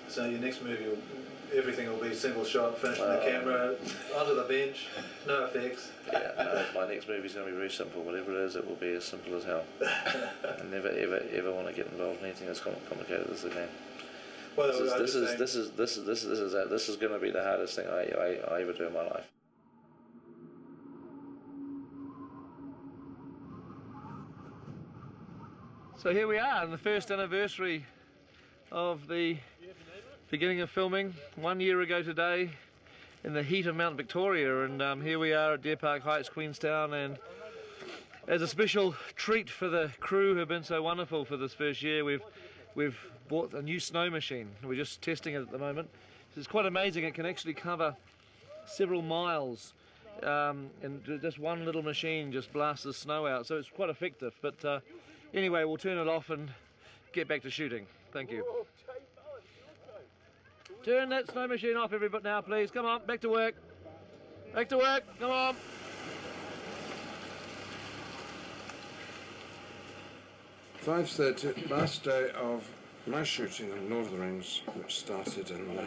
So your next movie, everything will be single shot, finishing the camera, onto the bench, no effects. Yeah, no, my next movie's going to be very simple. Whatever it is, it will be as simple as hell. I never, ever want to get involved in anything as complicated as again. Well, this is going to be the hardest thing I ever do in my life. So here we are on the first anniversary of the beginning of filming, 1 year ago today, in the heat of Mount Victoria, and here we are at Deer Park Heights, Queenstown, and as a special treat for the crew who've been so wonderful for this first year, we've bought a new snow machine. We're just testing it at the moment. It's quite amazing. It can actually cover several miles, and just one little machine just blasts the snow out, so it's quite effective. But anyway, we'll turn it off and get back to shooting. Thank you. Turn that snow machine off, everybody, now, please. Come on, back to work. Back to work, come on. "5:30, last day of my shooting on Lord of the Rings, which started in the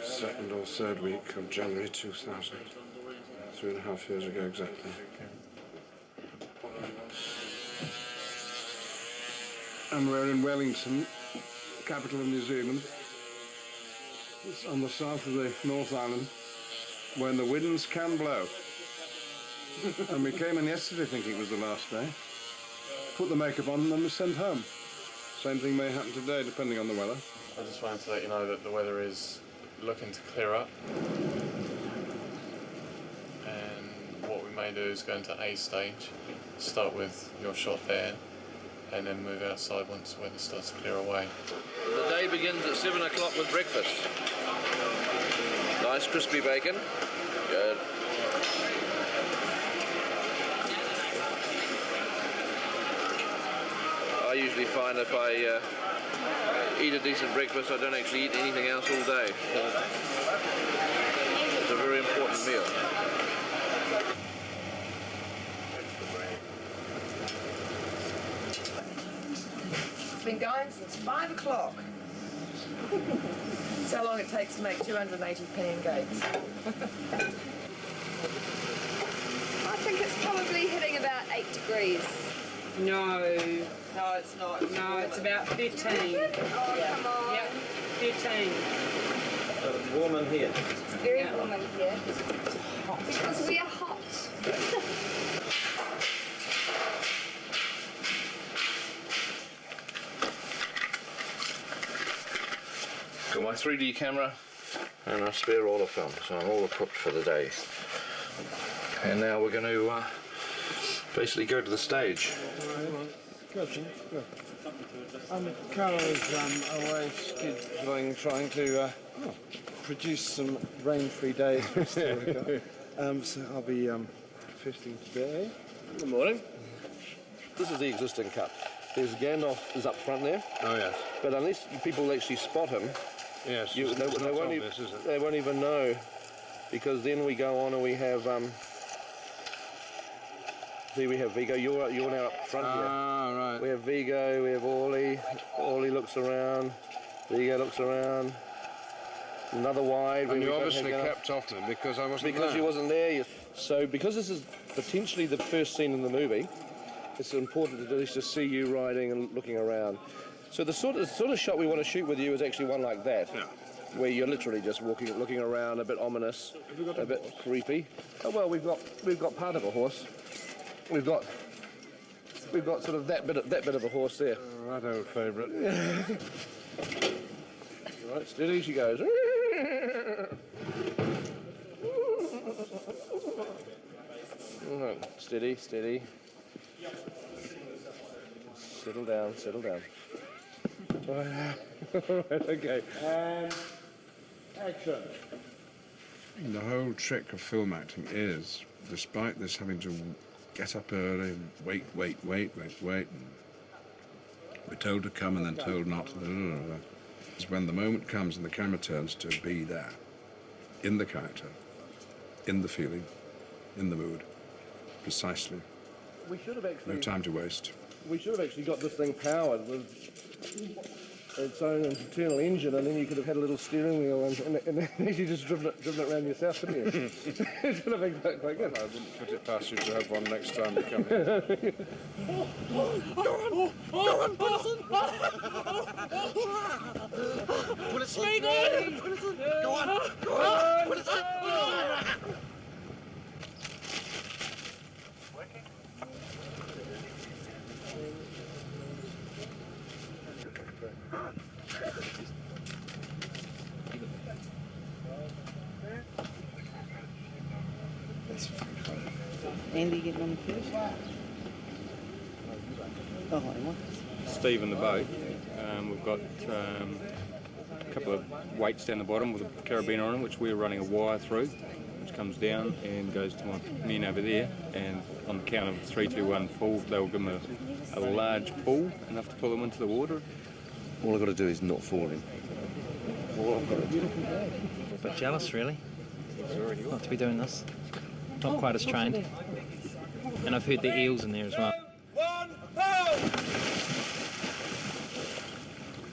second or third week of January 2000. 3.5 years ago exactly. And we're in Wellington, capital of New Zealand. It's on the south of the North Island, when the winds can blow. And we came in yesterday thinking it was the last day. Put the makeup on and then was sent home. Same thing may happen today, depending on the weather. I just wanted to let you know that the weather is looking to clear up. And what we may do is go into A stage, start with your shot there, and then move outside once the weather starts to clear away. The day begins at 7 o'clock with breakfast. Nice crispy bacon. Good. I usually find if I eat a decent breakfast, I don't actually eat anything else all day. It's a very important meal. Been going since 5 o'clock. That's how long it takes to make 280 pancakes. I think it's probably hitting about 8 degrees. No, it's not. No, it's about 15. Oh, come on. Yep, 15. It's warm in here. It's very warm in here. Because we are hot. Got my 3D camera and a spare roll of film, so I'm all equipped for the day. And now we're going to basically go to the stage. Good. Carol is away scheduling, trying to produce some rain-free days for Storica. So I'll be fishing today. Good morning. This is the existing cut. There's Gandalf is up front there. Oh yes. But unless people actually spot him, Yes. they won't even know, because then we go on and we have see, we have Vigo. You're now up front here. Ah, right. We have Vigo. We have Orly. Orly looks around. Vigo looks around. Another wide. And you obviously kept off me because I wasn't there. Because you wasn't there. So because this is potentially the first scene in the movie, it's important to at least just see you riding and looking around. So the sort of shot we want to shoot with you is actually one like that, where you're literally just walking, looking around, a bit ominous, a bit creepy. Oh well, we've got part of a horse. We've got sort of that bit of a horse there. Oh, that old favourite. Right, steady she goes. Right, steady. Settle down. All right, okay. And action. The whole trick of film acting is, despite this having to get up early, wait, and we're told to come and then told not to, is when the moment comes and the camera turns to be there, in the character, in the feeling, in the mood, precisely. We should have actually... No time to waste. We should have actually got this thing powered with its own internal engine, and then you could have had a little steering wheel and you just driven it around yourself, couldn't you? It's going to be quite good. I wouldn't put it past you to have one next time you come here. Go on, put us in! Put us in! Go on! Put us in! Andy getting on first? Oh, what? Steve in the boat. We've got a couple of weights down the bottom with a carabiner on them, which we're running a wire through, which comes down and goes to my men over there. And on the count of 3, 2, 1, pull, they'll give them a large pull, enough to pull them into the water. All I've got to do is not fall in. A bit jealous, really, not to be doing this. Not quite as trained. And I've heard the eels in there as well.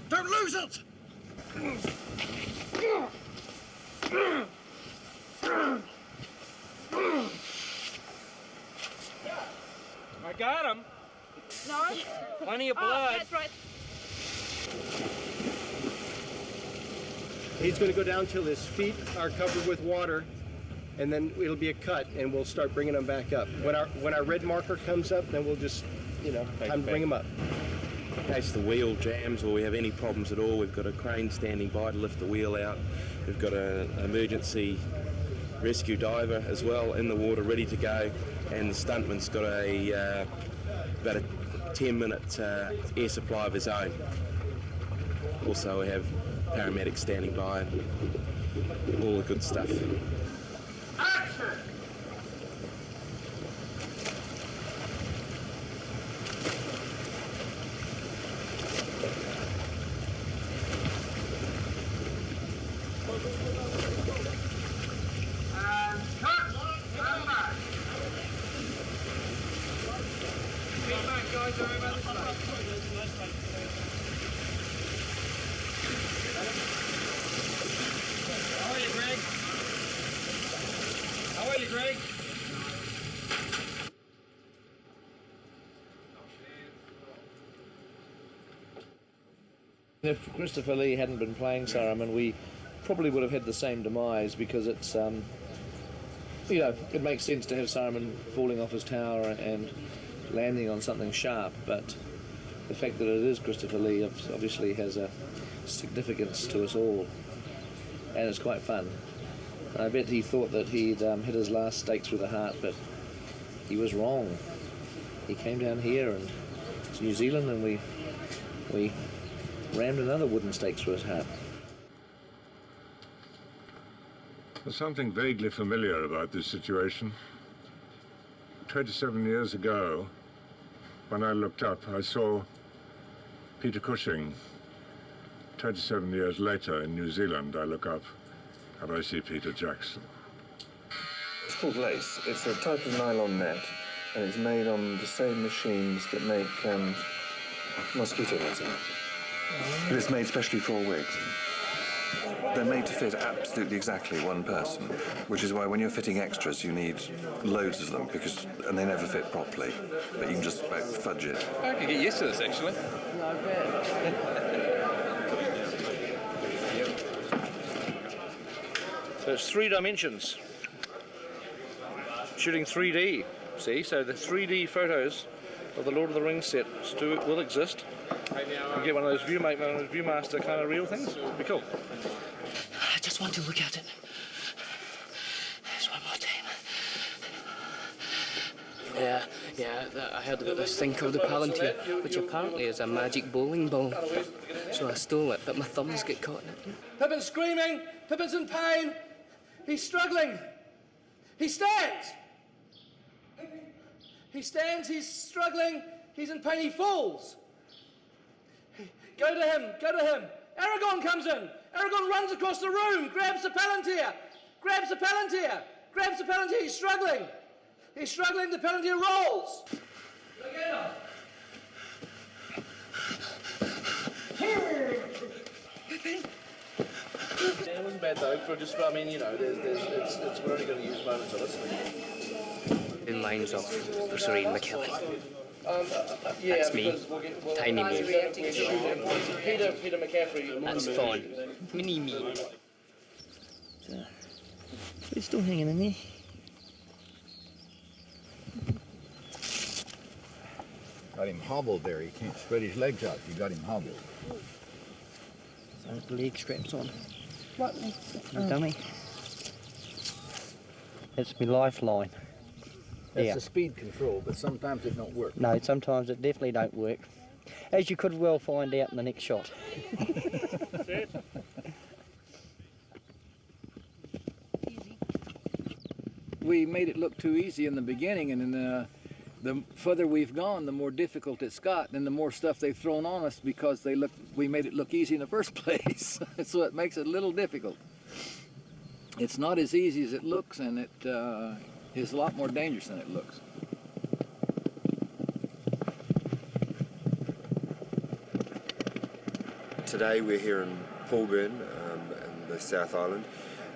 Don't lose it! I got him. No. Plenty of blood. Oh, that's right. He's going to go down till his feet are covered with water, and then it'll be a cut, and we'll start bringing them back up. When our red marker comes up, then we'll just, time to bring them up. In case the wheel jams or we have any problems at all, we've got a crane standing by to lift the wheel out. We've got an emergency rescue diver as well in the water, ready to go, and the stuntman's got about a 10-minute air supply of his own. Also, we have paramedics standing by, and all the good stuff. If Christopher Lee hadn't been playing Saruman, we probably would have had the same demise, because it's, it makes sense to have Saruman falling off his tower and landing on something sharp, but the fact that it is Christopher Lee obviously has a significance to us all, and it's quite fun. I bet he thought that he'd hit his last stake through the heart, but he was wrong. He came down here and to New Zealand, and we rammed another wooden stake through his heart. There's something vaguely familiar about this situation. 27 years ago, when I looked up, I saw Peter Cushing. 27 years later, in New Zealand, I look up and I see Peter Jackson. It's called lace. It's a type of nylon net, and it's made on the same machines that make mosquito netting. But it's made specially for wigs. They're made to fit absolutely exactly one person, which is why when you're fitting extras, you need loads of them, and they never fit properly. But you can just about fudge it. I could get used to this, actually. I bet. So it's 3 dimensions. Shooting 3D, see? So the 3D photos of the Lord of the Rings set will exist. You get one of those Viewmaster kind of real things. It'd be cool. I just want to look at it. Just one more time. I heard about this thing called the Palantir, which apparently is a magic bowling ball. So I stole it, but my thumbs get caught in it. Pippin's screaming! Pippin's in pain! He's struggling! He stands! He stands, he's struggling, he's in pain, he falls! Go to him, go to him! Aragorn comes in! Aragorn runs across the room, grabs the Palantir! Grabs the Palantir! Grabs the Palantir, he's struggling! He's struggling, the Palantir rolls! Look at him! Yeah, it wasn't bad though. For just, I mean, you know, we're only going to use moments of this. In lines of Bruce Lee McKellen. Yeah, That's me. Tiny me. Peter McCaffrey. That's fine. Mini me. So it's still hanging in there. Got him hobbled there. He can't spread his legs out. You got him hobbled. So the leg straps on. What? You dummy. That's my lifeline. That's the speed control, but sometimes it don't work. No, sometimes it definitely don't work. As you could well find out in the next shot. We made it look too easy in the beginning, and then the further we've gone, the more difficult it's got, and the more stuff they've thrown on us because we made it look easy in the first place. So it makes it a little difficult. It's not as easy as it looks, and it is a lot more dangerous than it looks. Today we're here in Paulburn in the South Island,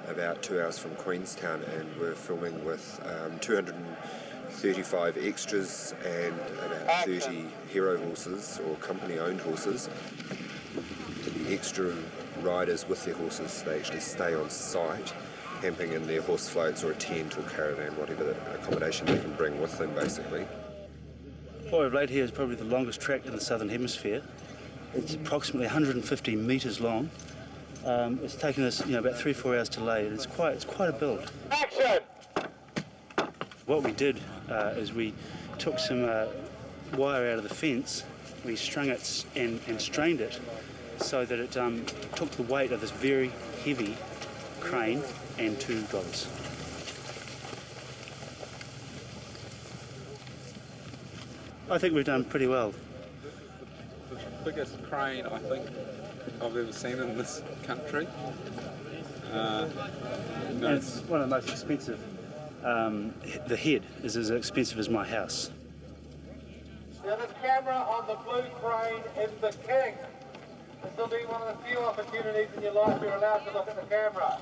about 2 hours from Queenstown, and we're filming with 235 extras and about 30 hero horses or company-owned horses. The extra riders with their horses, they actually stay on site, camping in their horse floats or a tent or caravan, whatever accommodation they can bring with them, basically. What we've laid here is probably the longest track in the Southern Hemisphere. It's approximately 150 metres long. It's taken us, about 3 or 4 hours to lay. It's quite a build. Action! What we did is we took some wire out of the fence, we strung it and strained it so that it took the weight of this very heavy crane and 2 gods. I think we've done pretty well. The biggest crane I think I've ever seen in this country. And it's one of the most expensive. The head is as expensive as my house. Now this camera on the blue crane is the king. This will be one of the few opportunities in your life you're allowed to look at the camera.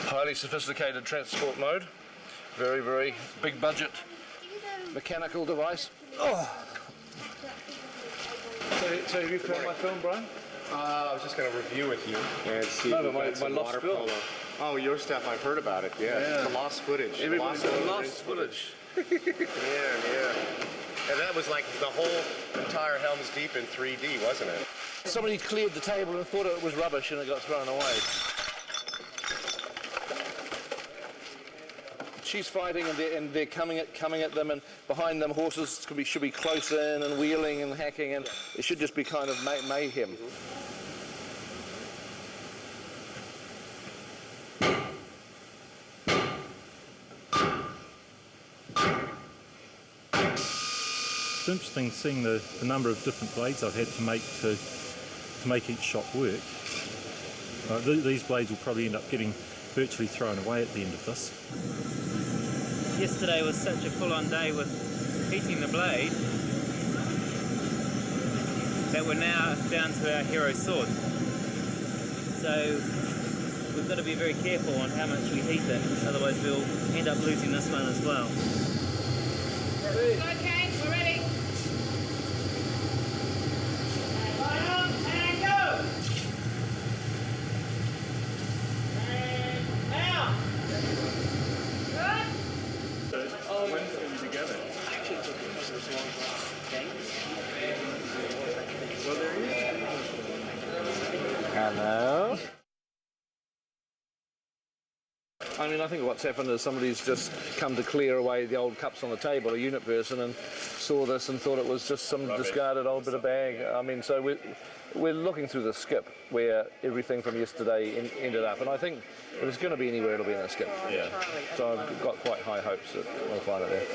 Highly sophisticated transport mode. Very, very big budget mechanical device. Oh. So have you found my film, Brian? I was just going to review with you and see No, but my lost film. polo. Oh, your stuff, I've heard about it, yeah. The lost footage. Everybody's got lost footage. Yeah. And that was like the whole entire Helm's Deep in 3D, wasn't it? Somebody cleared the table and thought it was rubbish and it got thrown away. She's fighting and they're coming at them, and behind them horses should be close in and wheeling and hacking, and it should just be kind of mayhem. It's interesting seeing the number of different blades I've had to make each shot work. These blades will probably end up getting virtually thrown away at the end of this. Yesterday was such a full-on day with heating the blade that we're now down to our hero sword. So we've got to be very careful on how much we heat it, otherwise we'll end up losing this one as well. Okay, we're ready. Line on and go! And now! Good? When's it going to be together? Well, there he is. Hello? I mean, I think what's happened is somebody's just come to clear away the old cups on the table, a unit person, and saw this and thought it was just some discarded old bit of bag. I mean, so we're looking through the skip where everything from yesterday ended up, and I think if it's going to be anywhere, it'll be in a skip. Yeah. So I've got quite high hopes that we'll find it there.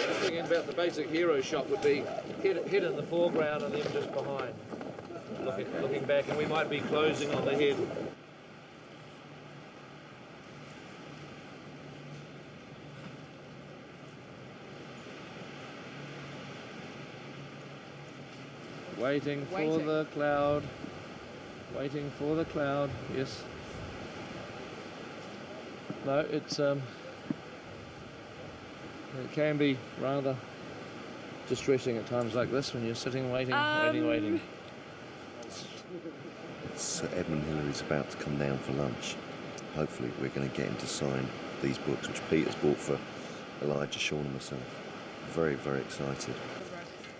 The thing about the basic hero shot would be head in the foreground and then just behind. Looking back, and we might be closing on the head. Waiting for the cloud. Waiting for the cloud. Yes. No, it's it can be rather distressing at times like this when you're sitting waiting. Sir Edmund Hillary's about to come down for lunch. Hopefully we're going to get him to sign these books, which Peter's bought for Elijah, Sean and myself. Very, very excited.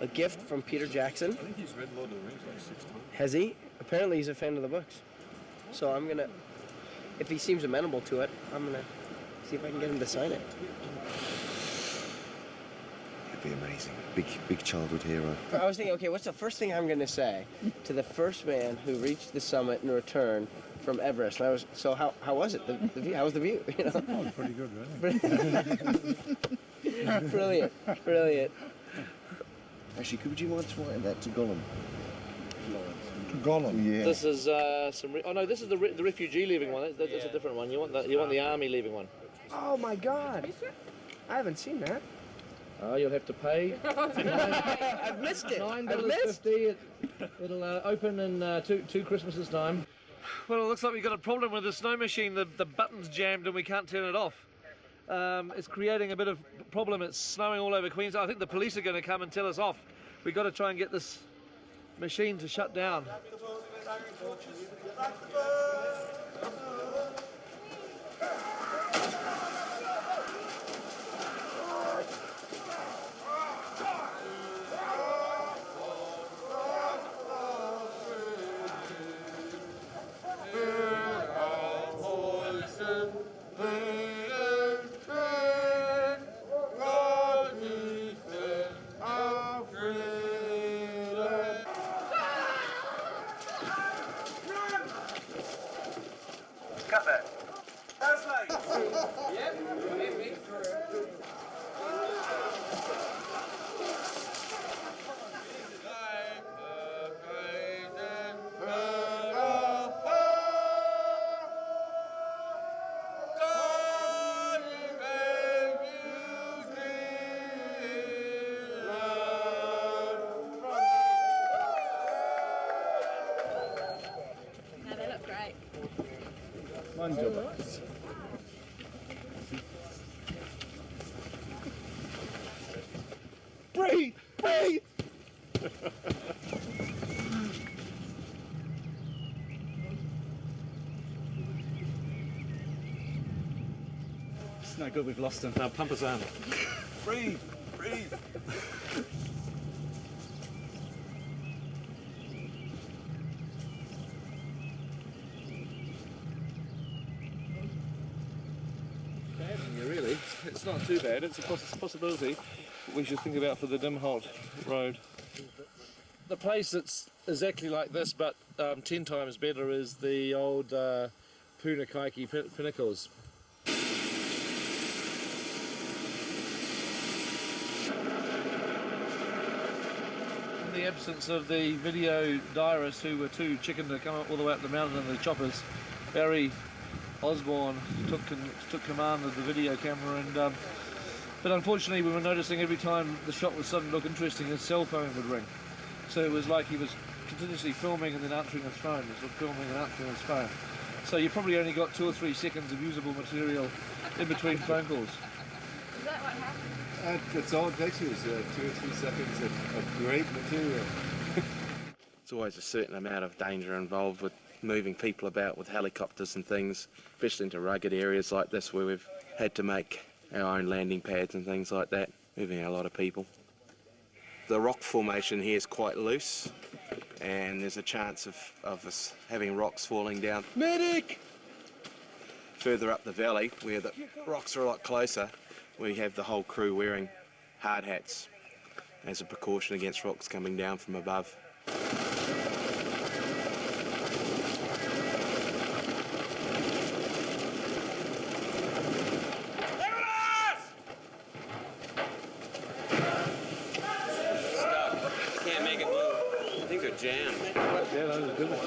A gift from Peter Jackson. I think he's read Lord of the Rings like 6 times. Has he? Apparently he's a fan of the books. So I'm going to, if he seems amenable to it, I'm going to see if I can get him to sign it. It'd be amazing. Big childhood hero. I was thinking, okay, what's the first thing I'm going to say to the first man who reached the summit and returned from Everest? And I was, so how was it? The view? How was the view? You know? Oh, pretty good, really. Brilliant, brilliant. Actually, could you mind writing that to Gollum? To Gollum? Yeah. This is oh no, this is the refugee leaving one. That's a different one. You want the army leaving one. Oh my God! I haven't seen that. Oh, you'll have to pay. I've missed it. $9.50. It'll open in two Christmases time. Well, it looks like we've got a problem with the snow machine. The button's jammed and we can't turn it off. It's creating a bit of problem. It's snowing all over Queensland. I think the police are going to come and tell us off. We've got to try and get this machine to shut down. Cut that. Translate. No, they look great. Breathe! Breathe! It's no good, we've lost him. Now pump us on. Breathe! Breathe! Really, it's not too bad. It's a possibility we should think about for the Dimholt Road. The place that's exactly like this, but 10 times better, is the old Punakaiki Pinnacles. In the absence of the video diarists who were too chicken to come up all the way up the mountain in the choppers, Barry Osborne took command of the video camera, and but unfortunately we were noticing every time the shot was starting to look interesting, his cell phone would ring. So it was like he was continuously filming and then answering his phone, filming and answering his phone. So you probably only got 2 or 3 seconds of usable material in between phone calls. Is that what happened? That's all it takes you is 2 or 3 seconds of great material. There's always a certain amount of danger involved with moving people about with helicopters and things, especially into rugged areas like this where we've had to make our own landing pads and things like that, moving a lot of people. The rock formation here is quite loose, and there's a chance of us having rocks falling down. Medic! Further up the valley, where the rocks are a lot closer, we have the whole crew wearing hard hats as a precaution against rocks coming down from above. Can't make it move. I think they're jammed. Yeah, that was a good one.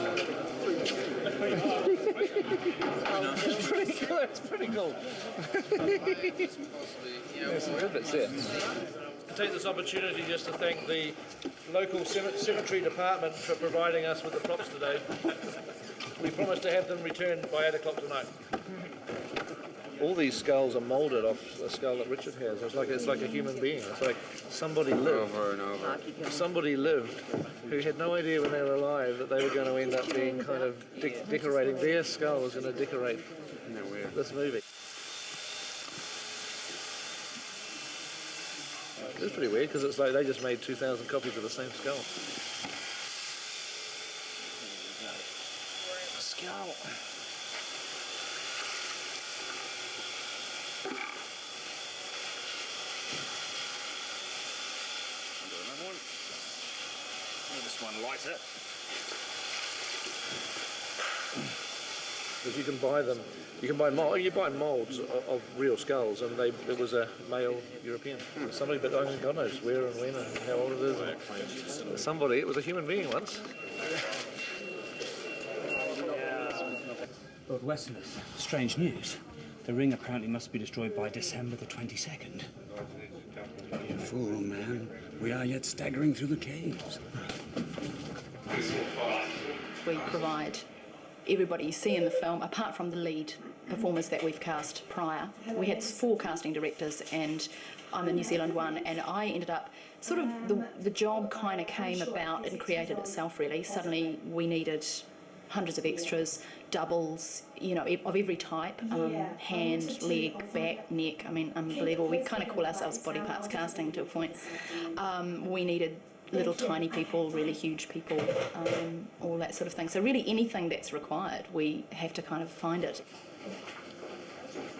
It's pretty cool. It's pretty cool. There's some ribbits there. take this opportunity just to thank the local cemetery department for providing us with the props today. We promise to have them returned by 8 o'clock tonight. All these skulls are moulded off the skull that Richard has. It's like a human being. It's like somebody lived. Over and over. Somebody lived who had no idea when they were alive that they were going to end up being kind of decorating. Their skull was going to decorate this movie. It's pretty weird because it's like they just made 2,000 copies of the same skull. Skull. Another one. This one lighter. Because you can buy them, you buy moulds of real skulls, and it was a male European. Somebody, but God knows where and when and how old it is. And somebody, it was a human being once. Lord Westerners, strange news. The ring apparently must be destroyed by December the 22nd. You fool, man. We are yet staggering through the caves. We provide everybody you see in the film, apart from the lead performers that we've cast prior. We had 4 casting directors, and I'm the New Zealand one, and I ended up sort of the job kind of came about and created itself really. Suddenly we needed hundreds of extras, doubles, you know, of every type, hand, leg, back, neck. I mean, unbelievable. We kind of call ourselves body parts casting to a point. We needed little tiny people, really huge people, all that sort of thing. So really anything that's required, we have to kind of find it.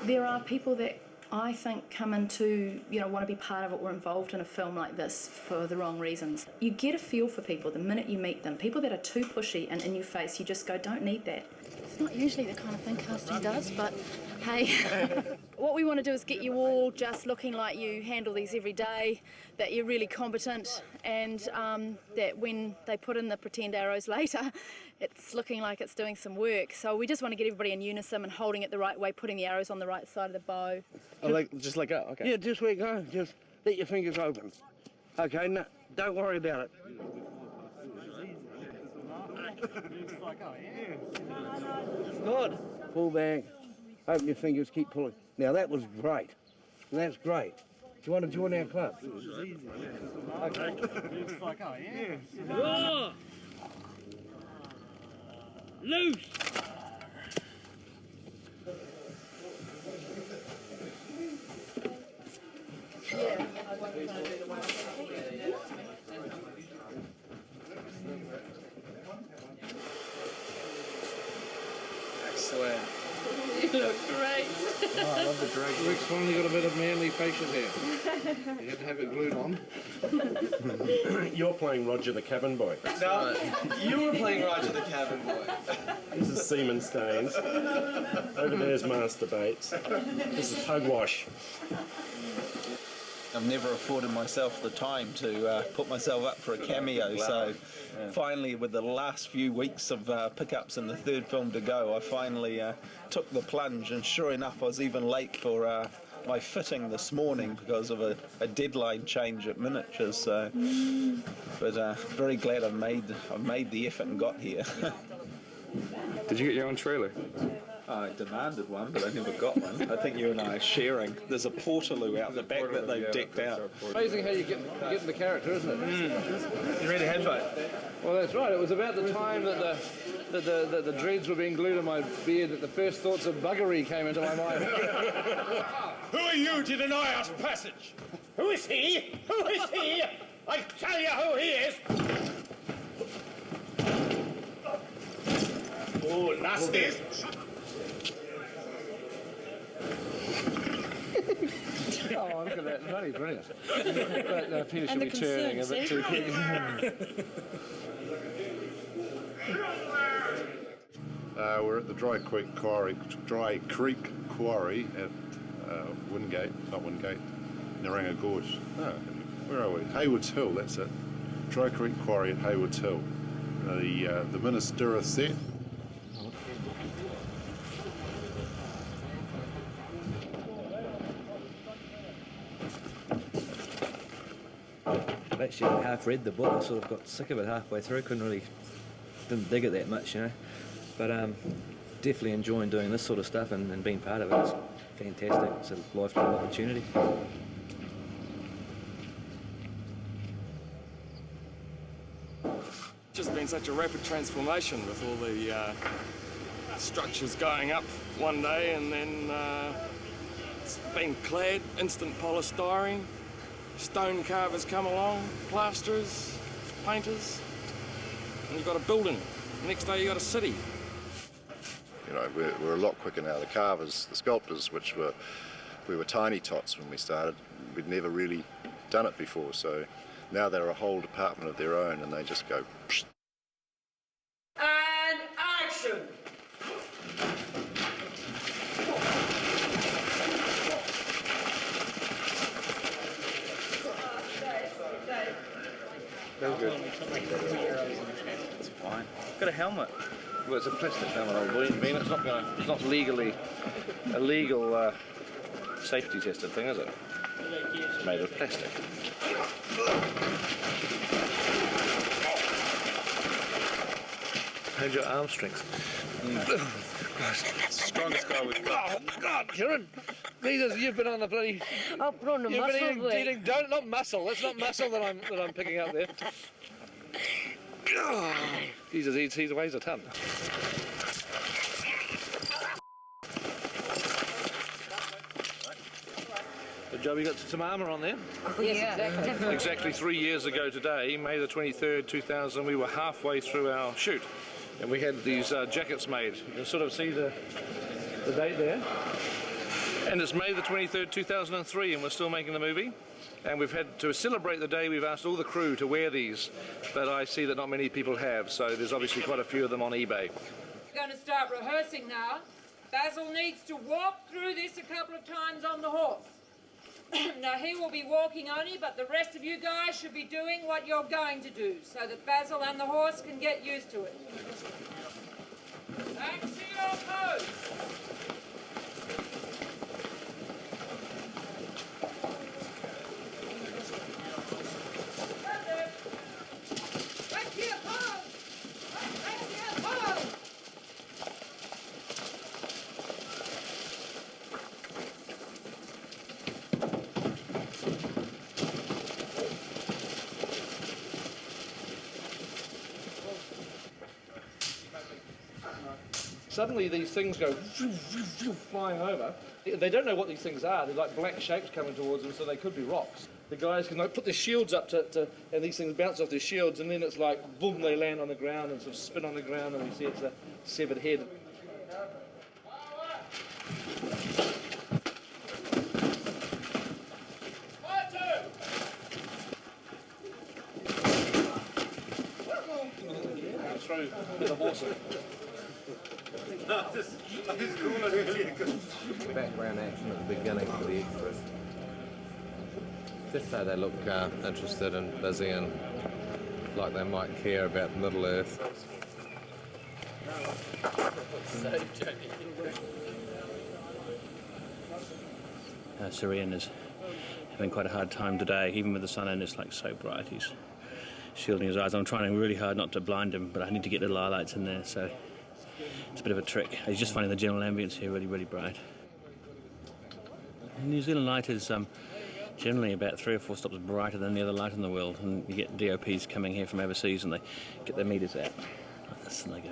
There are people that I think come into, you know, want to be part of it or involved in a film like this for the wrong reasons. You get a feel for people the minute you meet them. People that are too pushy and in your face, you just go, don't need that. It's not usually the kind of thing casting does, but hey. What we want to do is get you all just looking like you handle these every day, that you're really competent, and that when they put in the pretend arrows later, it's looking like it's doing some work. So we just want to get everybody in unison and holding it the right way, putting the arrows on the right side of the bow. Just let go, okay. Yeah, just let go. Just let your fingers open. Okay, no, don't worry about it. Good. Pull back. Open your fingers, keep pulling. Now that was great. That's great. Do you want to join our club? Okay. Raw! Loose! Excellent. You look great. Oh, I love the drag. Rick's finally got a bit of manly facial hair. He had to have it glued on. You're playing Roger the Cabin Boy. No, you were playing Roger the Cabin Boy. This is Seaman Staines. Over there's Master Bates. This is Pugwash. I've never afforded myself the time to put myself up for a cameo, so finally, with the last few weeks of pickups and the third film to go, I finally took the plunge, and sure enough, I was even late for my fitting this morning because of a deadline change at Miniatures. So, but very glad I've made the effort and got here. Did you get your own trailer? I demanded one, but I never got one. I think you and I are sharing. There's a portaloo out the back that they've decked out. Amazing how you get in the character, isn't it? You really have it. Well, that's right. It was about the time that the dreads were being glued to my beard that the first thoughts of buggery came into my mind. Who are you to deny us passage? Who is he? Who is he? I tell you who he is! Oh, nasty! Oh, look at that. Bloody brilliant. That appears to be turning a bit too quick. We're at the Dry Creek Quarry at Naranga Gorge. No, where are we? Haywards Hill, that's it. Dry Creek Quarry at Haywards Hill. The Minister set. actually half read the book. I sort of got sick of it halfway through. Didn't dig it that much, you know. But definitely enjoying doing this sort of stuff and being part of it. It's fantastic. It's a lifetime opportunity. Just been such a rapid transformation with all the structures going up one day and then it's been clad, instant polystyrene, stone carvers come along, plasterers, painters, and you've got a building. The next day you've got a city. You know, we're a lot quicker now. The carvers, the sculptors, we were tiny tots when we started. We'd never really done it before, so now they're a whole department of their own, and they just go. Psh. And action! Very good. It's fine. Got a helmet. Well, it's a plastic helmet, old boy. I mean, it's not legally a legal safety tested thing, is it? It's made of plastic. How's your arm strength? Strongest guy we've got. Oh God, Kieran! Jesus, you've been on the bloody. I'll put on the You've muscle been eating not muscle. That's not muscle that I'm picking up there. Jesus, he weighs a ton. Good job, you got some armour on there. Yes, exactly. Exactly 3 years ago today, May the 23rd, 2000, we were halfway through our shoot. And we had these jackets made. You can sort of see the date there. And it's May the 23rd, 2003, and we're still making the movie. And we've had to celebrate the day, we've asked all the crew to wear these, but I see that not many people have, so there's obviously quite a few of them on eBay. We're going to start rehearsing now. Basil needs to walk through this a couple of times on the horse. Now he will be walking only, but the rest of you guys should be doing what you're going to do, so that Basil and the horse can get used to it. Axial pose. Suddenly these things go flying over. They don't know what these things are. They're like black shapes coming towards them, so they could be rocks. The guys can like put their shields up and these things bounce off their shields, and then it's like boom, they land on the ground and sort of spin on the ground, and we see it's a severed head. Through the horse. Background action at the beginning for the extras. Just so they look interested and busy and like they might care about Middle Earth. Syrian is having quite a hard time today, even with the sun in. It's like so bright. He's shielding his eyes. I'm trying really hard not to blind him, but I need to get little highlights in there, so it's a bit of a trick. He's just finding the general ambience here really, really bright. And New Zealand light is generally about 3 or 4 stops brighter than any other light in the world, and you get DOPs coming here from overseas and they get their meters out like this and they go.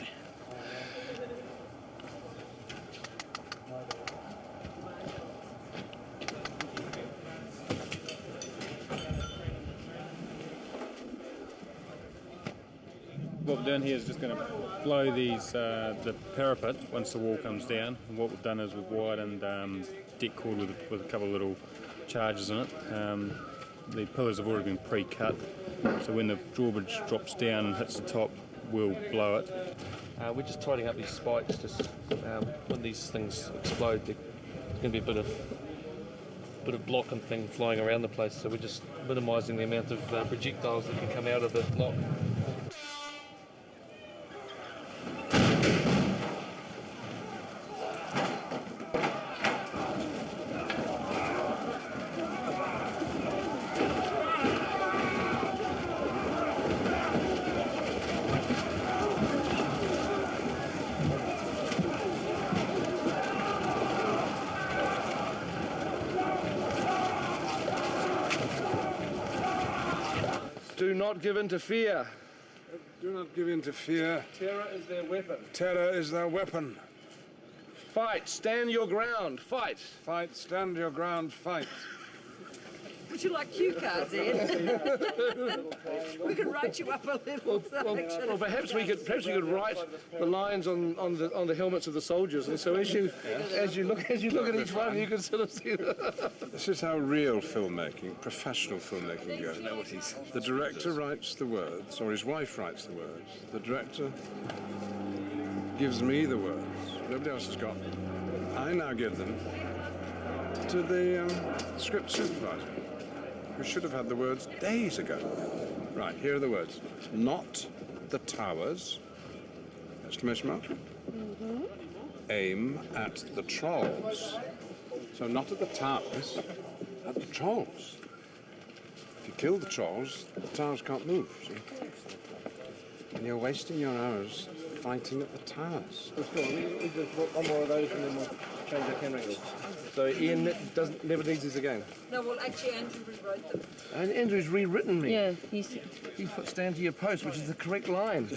What we're doing here is just going to blow these the parapet once the wall comes down. And what we've done is we've widened deck cord with a couple of little charges in it. The pillars have already been pre-cut, so when the drawbridge drops down and hits the top, we'll blow it. We're just tidying up these spikes. Just when these things explode, there's going to be a bit of block and thing flying around the place. So we're just minimising the amount of projectiles that can come out of the block. not give in to fear. Do not give in to fear. Terror is their weapon. Terror is their weapon. Fight, stand your ground, fight. Fight, stand your ground, fight. Would you like cue cards, Ed? We can write you up a little section. Well, perhaps we could write the lines on the helmets of the soldiers, and so as you look at each one, you can sort of see that. This is how real filmmaking, professional filmmaking goes. The director writes the words, or his wife writes the words. The director gives me the words. Nobody else has got them. I now give them to the script supervisor, who should have had the words days ago. Right, here are the words. Not the towers, exclamation mark. Aim at the trolls. So not at the towers, at the trolls. If you kill the trolls, the towers can't move, see? And you're wasting your hours fighting at the towers. Let's go on. We just one more of those and then we'll change our camera angles. So Ian never needs these again. No, well, actually, Andrew rewrote them. And Andrew's rewritten me. Yeah, He put stand to your post, which is the correct line.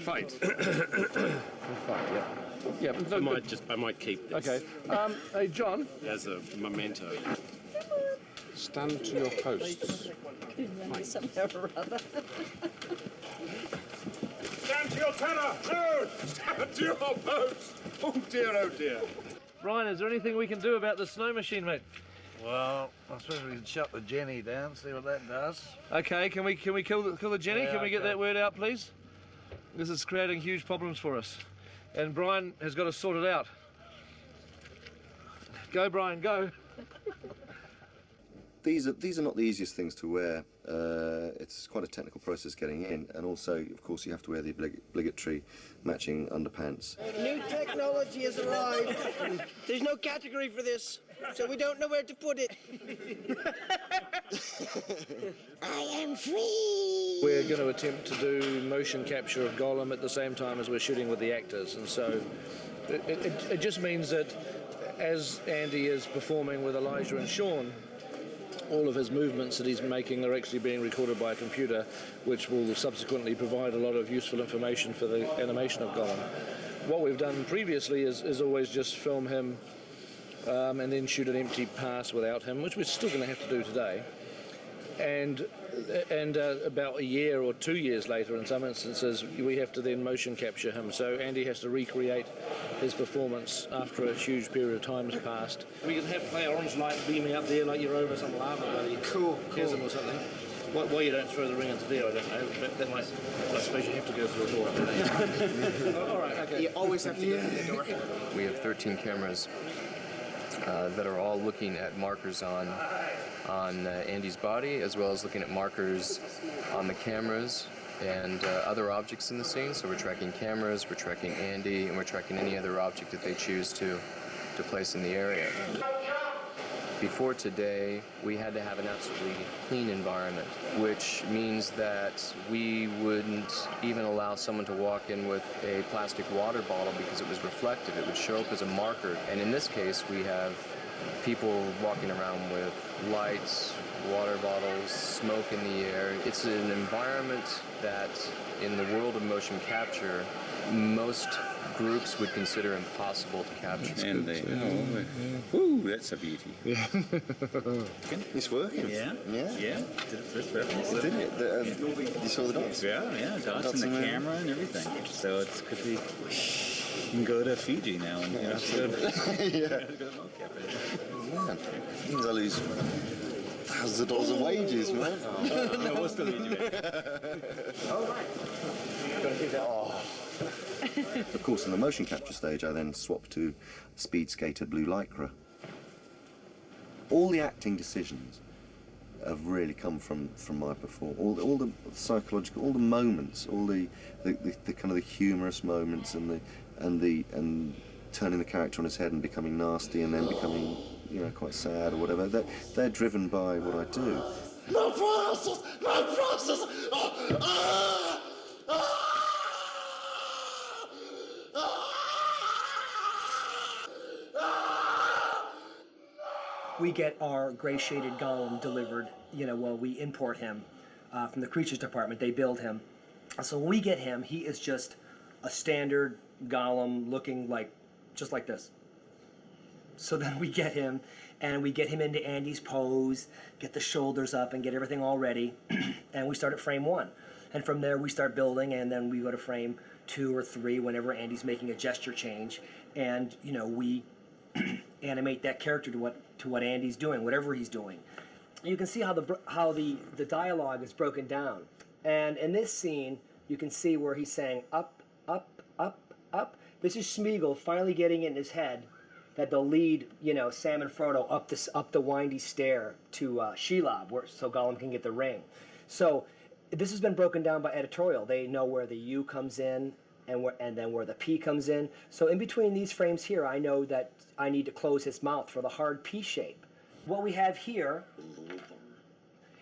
Fight. Fight, yeah. Yeah, but no, I might keep this. Okay. Hey, John. As a memento. Stand to your posts. Somehow or other. Stand to your tenor! No! Stand to your post! Oh dear. Brian, is there anything we can do about the snow machine, mate? Well, I suppose we can shut the Jenny down, see what that does. Okay, can we kill the Jenny? Yeah, Can we get okay. that word out, please? This is creating huge problems for us. And Brian has got to sort it out. Go, Brian, go. These are not the easiest things to wear. It's quite a technical process getting in, and also, of course, you have to wear the obligatory matching underpants. New technology has arrived. There's no category for this, so we don't know where to put it. I am free! We're going to attempt to do motion capture of Gollum at the same time as we're shooting with the actors, and so it just means that as Andy is performing with Elijah and Sean, all of his movements that he's making are actually being recorded by a computer, which will subsequently provide a lot of useful information for the animation of Gollum. What we've done previously is always just film him and then shoot an empty pass without him, which we're still going to have to do today. And about a year or 2 years later, in some instances, we have to then motion capture him. So Andy has to recreate his performance after a huge period of time has passed. We can have play orange light beaming up there like you're over some lava bloody chasm or something. Why you don't throw the ring into there, I don't know. But that might, I suppose you have to go through a door. All right, okay. You always have to go through the door. We have 13 cameras that are all looking at markers on Andy's body, as well as looking at markers on the cameras and other objects in the scene. So we're tracking cameras, we're tracking Andy, and we're tracking any other object that they choose to place in the area. Before today, we had to have an absolutely clean environment, which means that we wouldn't even allow someone to walk in with a plastic water bottle because it was reflective. It would show up as a marker. And in this case, we have people walking around with lights, water bottles, smoke in the air. It's an environment that, in the world of motion capture, most groups would consider impossible to capture. And ooh, that's a beauty. Yeah. It's working. Yeah. Yeah. Did it first reference. It did. You saw the dots? Yeah, dots in the camera and everything. So it could be. You can go to Fiji now and Yeah. Man, means I lose thousands of dollars of wages, man. No, we'll still need you. All right. Of course, in the motion capture stage, I then swapped to Speed Skater Blue Lycra. All the acting decisions have really come from my performance. All the psychological, all the moments, all the kind of the humorous moments, and turning the character on his head and becoming nasty, and then becoming, quite sad or whatever. They're driven by what I do. My process! My process! we get our gray shaded Gollum delivered, well, we import him from the creatures department. They build him. So when we get him, he is just a standard Gollum looking just like this. So then we get him, and we get him into Andy's pose, get the shoulders up, and get everything all ready, and we start at frame 1. And from there we start building, and then we go to frame 2 or 3 whenever Andy's making a gesture change, and we animate that character to what Andy's doing, whatever he's doing. You can see how the dialogue is broken down, and in this scene you can see where he's saying up, up, up, up. This is Smeagol finally getting it in his head that they'll lead, Sam and Frodo up the windy stair to Shelob, so Gollum can get the ring. So this has been broken down by editorial. They know where the U comes in and then where the P comes in. So in between these frames here, I know that I need to close his mouth for the hard P shape. What we have here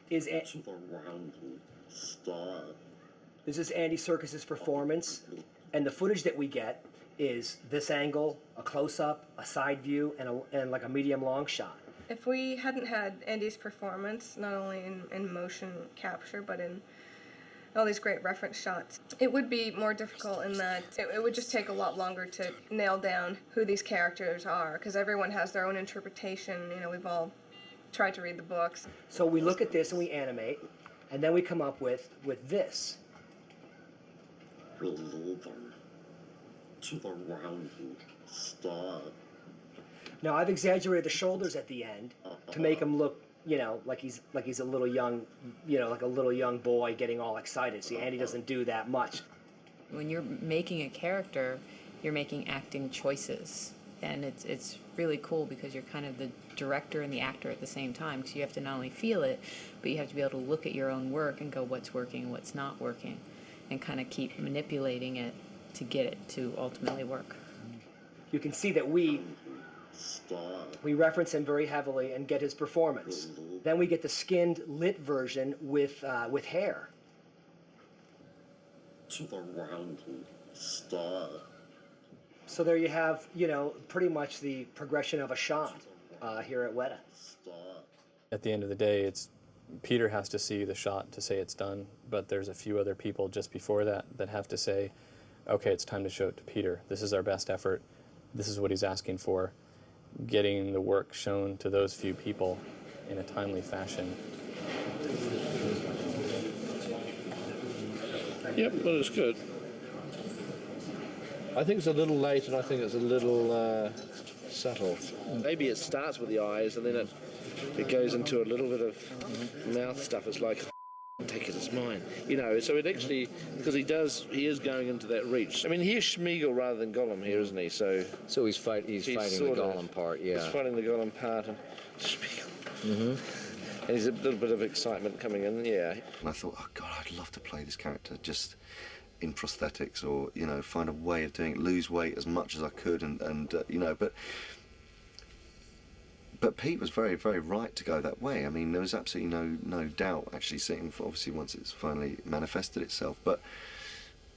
is this is Andy Serkis's performance, and the footage that we get is this angle, a close-up, a side view, and like a medium-long shot. If we hadn't had Andy's performance, not only in motion capture, but in all these great reference shots, it would be more difficult in that it would just take a lot longer to nail down who these characters are, because everyone has their own interpretation. We've all tried to read the books. So we look at this and we animate, and then we come up with this. To the rounded star. Now I've exaggerated the shoulders at the end to make him look, like he's a little young, like a little young boy getting all excited. See, Andy doesn't do that much. When you're making a character, you're making acting choices, and it's really cool because you're kind of the director and the actor at the same time. Because you have to not only feel it, but you have to be able to look at your own work and go, what's working and what's not working, and kind of keep manipulating it to get it to ultimately work. You can see that we reference him very heavily and get his performance. Then we get the skinned lit version with hair. To the rounded star. So there you have, pretty much the progression of a shot here at Weta. At the end of the day, Peter has to see the shot to say it's done, but there's a few other people just before that have to say, okay, it's time to show it to Peter. This is our best effort. This is what he's asking for. Getting the work shown to those few people in a timely fashion. Yep, well, it's good. I think it's a little late, and I think it's a little subtle. Maybe it starts with the eyes, and then it goes into a little bit of mouth stuff. It's like, take it as mine, so it actually, because he is going into that reach. I mean, he's Smeagol rather than Gollum here, isn't he? So he's fighting the Gollum part, yeah. He's fighting the Gollum part, and Smeagol. And there's a little bit of excitement coming in, yeah. And I thought, oh God, I'd love to play this character just in prosthetics, or find a way of doing it, lose weight as much as I could, and But Pete was very, very right to go that way. I mean, there was absolutely no doubt actually seeing, obviously, once it's finally manifested itself. But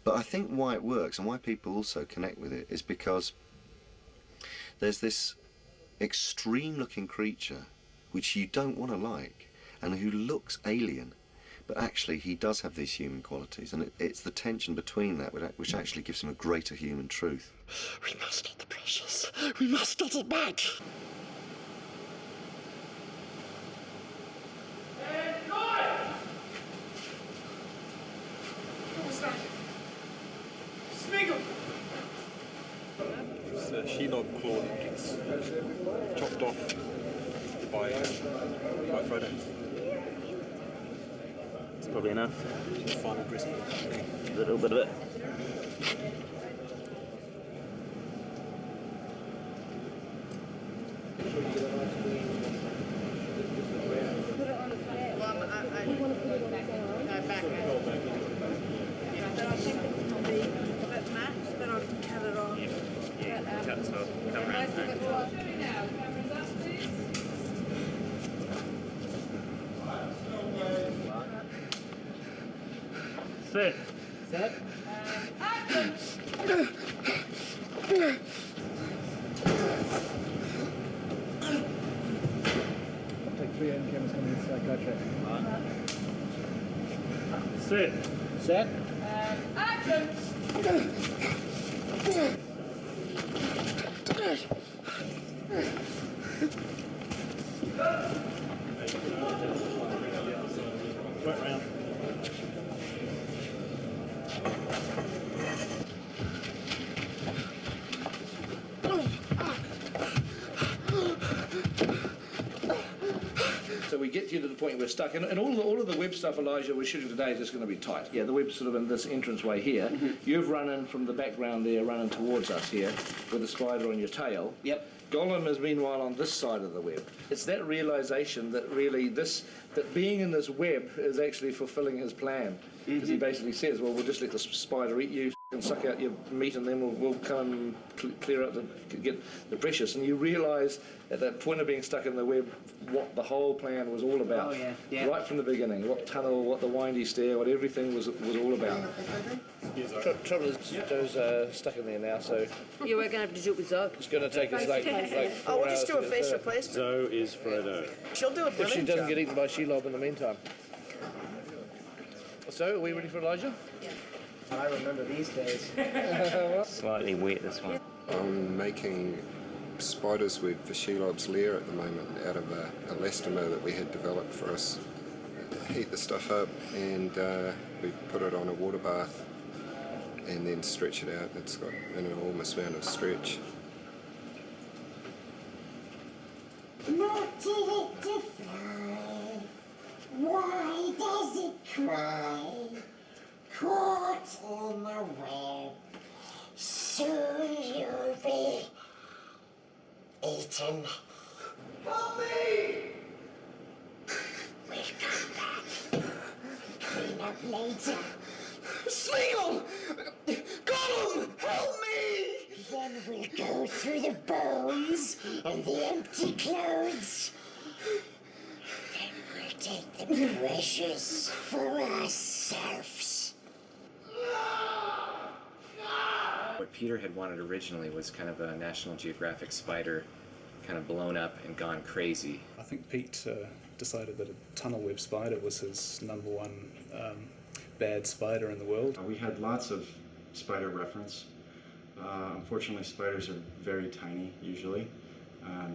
I think why it works and why people also connect with it is because there's this extreme-looking creature which you don't want to like and who looks alien, but actually he does have these human qualities, and it's the tension between that which actually gives him a greater human truth. We must get the precious. We must get it back. Smeagol! It's a Shelob claw that gets chopped off by Frodo. It's probably enough. Just final gristle. A little bit of it. Set. Set. Set. Set. Action! Right round. So we get you to the point we're stuck, and all of the web stuff, Elijah, we're shooting today is just going to be tight. Yeah, the web's sort of in this entranceway here. You've run in from the background there, running towards us here, with the spider on your tail. Yep. Gollum is meanwhile on this side of the web. It's that realization that really that being in this web is actually fulfilling his plan. Because he basically says, well, we'll just let the spider eat you and suck out your meat, and then we'll come and clear out get the precious. And you realise at that point of being stuck in the web what the whole plan was all about. Oh, yeah, yeah. Right from the beginning, what tunnel, what the windy stair, what everything was all about. Trouble is, Joe's stuck in there now, so Yeah, we're going to have to do it with Zoe. it's going to take us like 4 Oh, we'll hours just do to a get face her. replacement. Zoe is Frodo. She'll do a If she brilliant doesn't job. get eaten by Shelob in the meantime. So, are we ready for Elijah? I remember these days. Slightly wet, this one. I'm making spider's web for Shelob's lair at the moment out of a elastomer that we had developed for us. Heat the stuff up and we put it on a water bath and then stretch it out. It's got an enormous amount of stretch. Not to hit the fly. Why does it cry? Caught in the web. Soon you'll be eaten. Help me! We'll come back. Clean up later. Smeagol! Gollum! Help me! Then we'll go through the bones and the empty clothes. Then we'll take the precious for ourselves. What Peter had wanted originally was kind of a National Geographic spider, kind of blown up and gone crazy. I think Pete decided that a tunnel web spider was his number one bad spider in the world. We had lots of spider reference. Unfortunately, spiders are very tiny usually,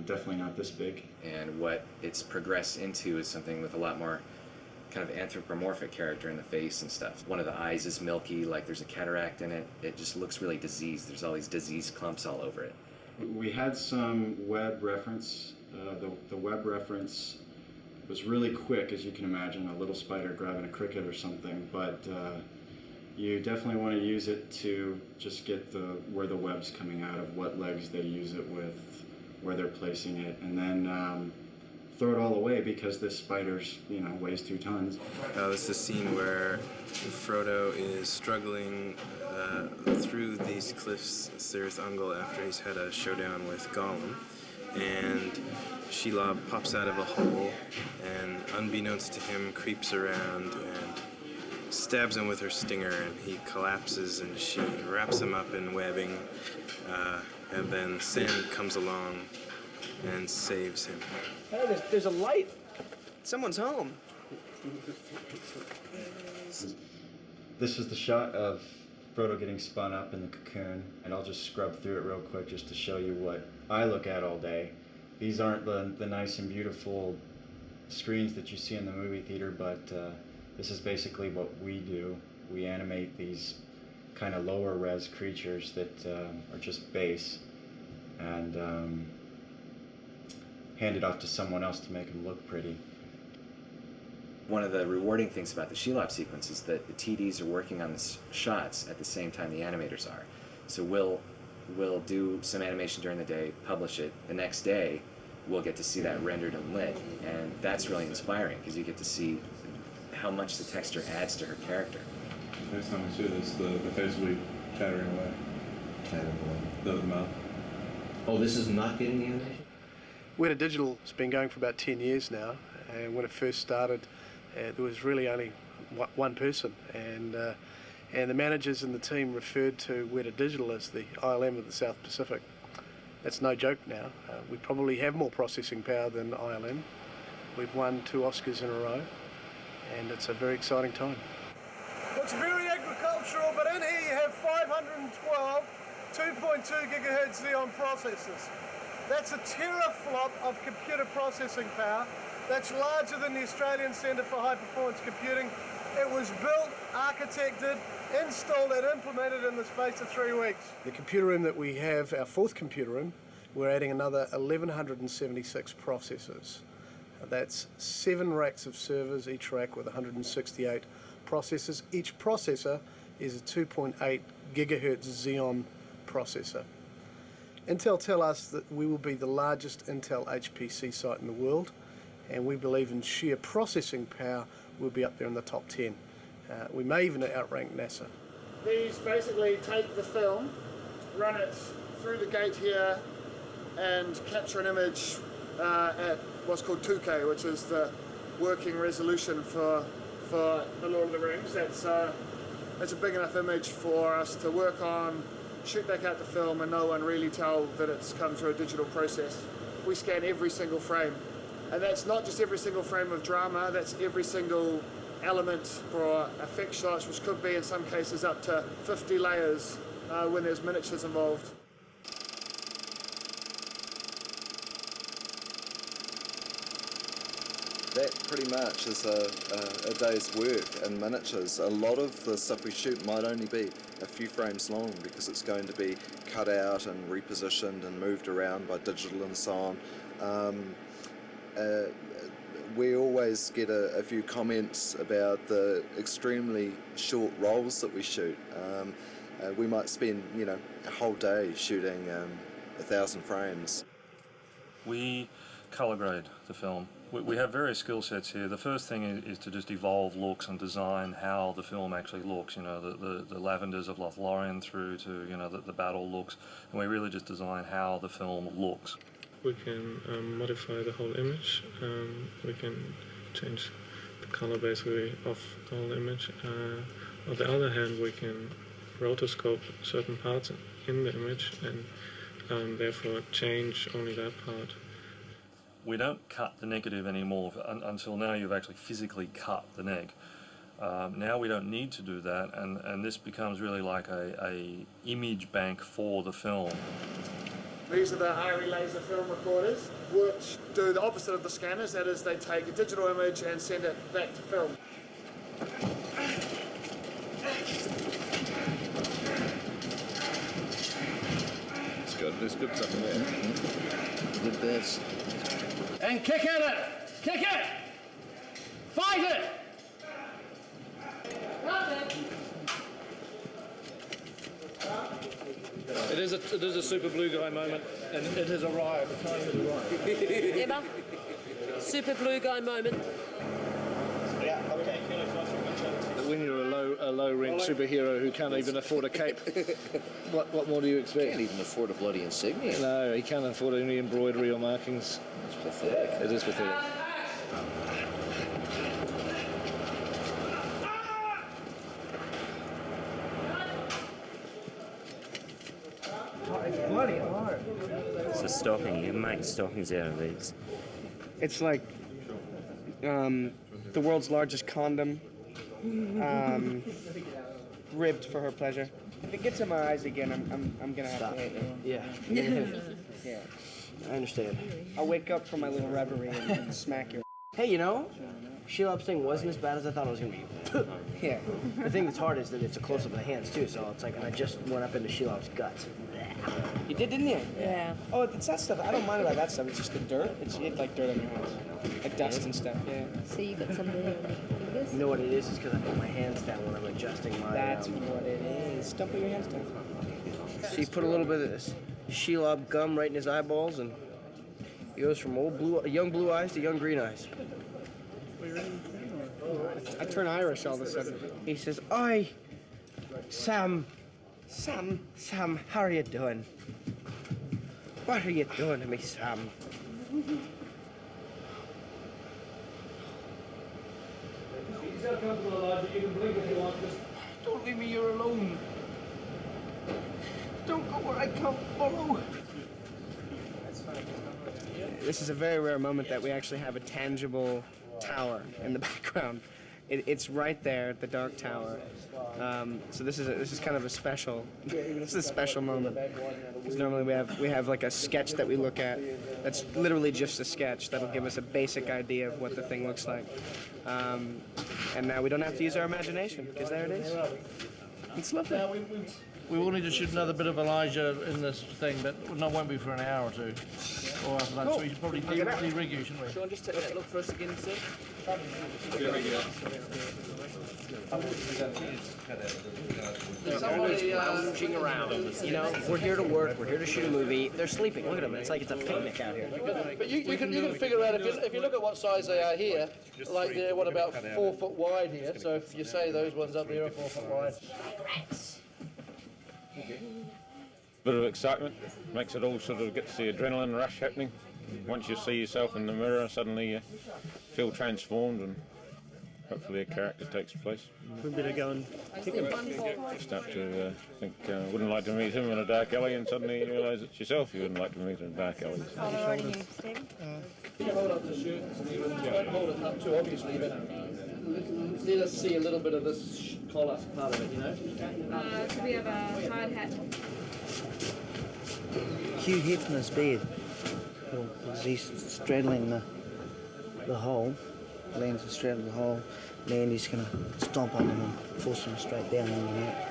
definitely not this big. And what it's progressed into is something with a lot more kind of anthropomorphic character in the face and stuff. One of the eyes is milky, like there's a cataract in it. It just looks really diseased. There's all these disease clumps all over it. We had some web reference. The web reference was really quick, as you can imagine, a little spider grabbing a cricket or something, but you definitely want to use it to just get where the web's coming out of, what legs they use it with, where they're placing it, and then throw it all away because this spider's, weighs 2 tons. This is a scene where Frodo is struggling through these cliffs, Cirith Ungol, after he's had a showdown with Gollum, and Shelob pops out of a hole and, unbeknownst to him, creeps around and stabs him with her stinger, and he collapses, and she wraps him up in webbing, and then Sam comes along and saves him. Hey, there's a light. Someone's home. This is the shot of Frodo getting spun up in the cocoon, and I'll just scrub through it real quick just to show you what I look at all day. These aren't the nice and beautiful screens that you see in the movie theater, but this is basically what we do. We animate these kind of lower res creatures that are just base, and hand it off to someone else to make them look pretty. One of the rewarding things about the Shelob sequence is that the TDs are working on the shots at the same time the animators are. So we'll do some animation during the day, publish it. The next day, we'll get to see that rendered and lit, and that's really inspiring because you get to see how much the texture adds to her character. Next time we see this, the face will be chattering away. Chattering away. The mouth. Oh, this is not getting the animation? Weta Digital has been going for about 10 years now, and when it first started, there was really only one person, and the managers and the team referred to Weta Digital as the ILM of the South Pacific. That's no joke now. We probably have more processing power than ILM, We've won 2 Oscars in a row, and it's a very exciting time. Looks very agricultural, but in here you have 512 2.2 gigahertz Xeon processors. That's a teraflop of computer processing power. That's larger than the Australian Centre for High Performance Computing. It was built, architected, installed and implemented in the space of 3 weeks. The computer room that we have, our 4th computer room, we're adding another 1,176 processors. That's 7 racks of servers, each rack with 168 processors. Each processor is a 2.8 gigahertz Xeon processor. Intel tell us that we will be the largest Intel HPC site in the world, and we believe in sheer processing power we'll be up there in the top 10. We may even outrank NASA. These basically take the film, run it through the gate here, and capture an image at what's called 2K, which is the working resolution for The Lord of the Rings. That's a big enough image for us to work on, shoot back out the film, and no one really tell that it's come through a digital process. We scan every single frame, and that's not just every single frame of drama, that's every single element for effect shots, which could be in some cases up to 50 layers when there's miniatures involved. That pretty much is a day's work in miniatures. A lot of the stuff we shoot might only be a few frames long because it's going to be cut out and repositioned and moved around by digital and so on. We always get a few comments about the extremely short rolls that we shoot. We might spend, a whole day shooting 1,000 frames. We colour grade the film. We have various skill sets here. The first thing is to just evolve looks and design how the film actually looks. The lavenders of Lothlorien through to the battle looks, and we really just design how the film looks. We can modify the whole image. We can change the color basically of the whole image. On the other hand, we can rotoscope certain parts in the image and therefore change only that part. We don't cut the negative anymore. Until now you've actually physically cut the neg. Now we don't need to do that, and this becomes really like a image bank for the film. These are the ARRI laser film recorders, which do the opposite of the scanners. That is, they take a digital image and send it back to film. It's good. There's good stuff in there. Good bits. And kick at it! Kick it! Fight it! It is a super blue guy moment, and it has arrived. The time has arrived. Emma, super blue guy moment. Yeah, okay. When you're a low rent superhero who can't even afford a cape, what more do you expect? Can't even afford a bloody insignia. No, he can't afford any embroidery or markings. It's pathetic. It is pathetic. It's bloody hard. It's a stocking. You can make stockings out of these. It's like the world's largest condom, ribbed for her pleasure. If it gets in my eyes again, I'm gonna have to hate it. Yeah. Yeah. I understand. I'll wake up from my little reverie and smack your. Hey, Shelob's thing wasn't as bad as I thought it was gonna be. Yeah. The thing that's hard is that it's a close up of the hands too, so it's like, and I just went up into Shelob's guts. You did, didn't you? Yeah. Oh, it's that stuff. I don't mind about that stuff. It's just the dirt. You had like dirt on your hands, like dust and stuff. Yeah. So you got something on your fingers? You know what it is? It's because I put my hands down when I'm adjusting my. That's what it is. Don't put your hands down. So you put a little bit of this Shelob gum right in his eyeballs, and he goes from young blue eyes to young green eyes. I turn Irish all of a sudden. He says, "Oi, Sam, how are you doing? What are you doing to me, Sam?" Don't leave me here alone. Don't go where I can't follow. this is a very rare moment that we actually have a tangible tower in the background. It's right there, the Dark Tower. So this is kind of a special moment. Because normally we have like a sketch that we look at. That's literally just a sketch that'll give us a basic idea of what the thing looks like. And now we don't have to use our imagination because there it is. It's lovely. We will need to shoot another bit of Elijah in this thing, but won't be for an hour or two. Or after lunch, Cool. we should probably de-rig you, shouldn't we? Sean, just take that look first again, sir. Somebody's lounging around. You know, we're here to work. We're here to shoot a movie. They're sleeping. Look at them. It's like it's a picnic out here. But you can figure out if you look at what size they are here, like they're about 4 foot wide here. So if you say those ones up there are 4 foot wide. Bit of excitement, makes it all sort of gets the adrenaline rush happening. Once you see yourself in the mirror, suddenly you feel transformed and hopefully a character takes place. We better go and pick him. You start to think, wouldn't like to meet him in a dark alley, and suddenly you realise it's yourself you wouldn't like to meet in a dark alley. You can hold up the shirt, don't hold it up too obviously, but let us see a little bit of this collar part of it, you know. Could we have a hard hat? Hugh Hefner's bed. Well, he's straddling the hole. Lands is straddling the hole. Landy's going to stomp on him and force him straight down on the mat.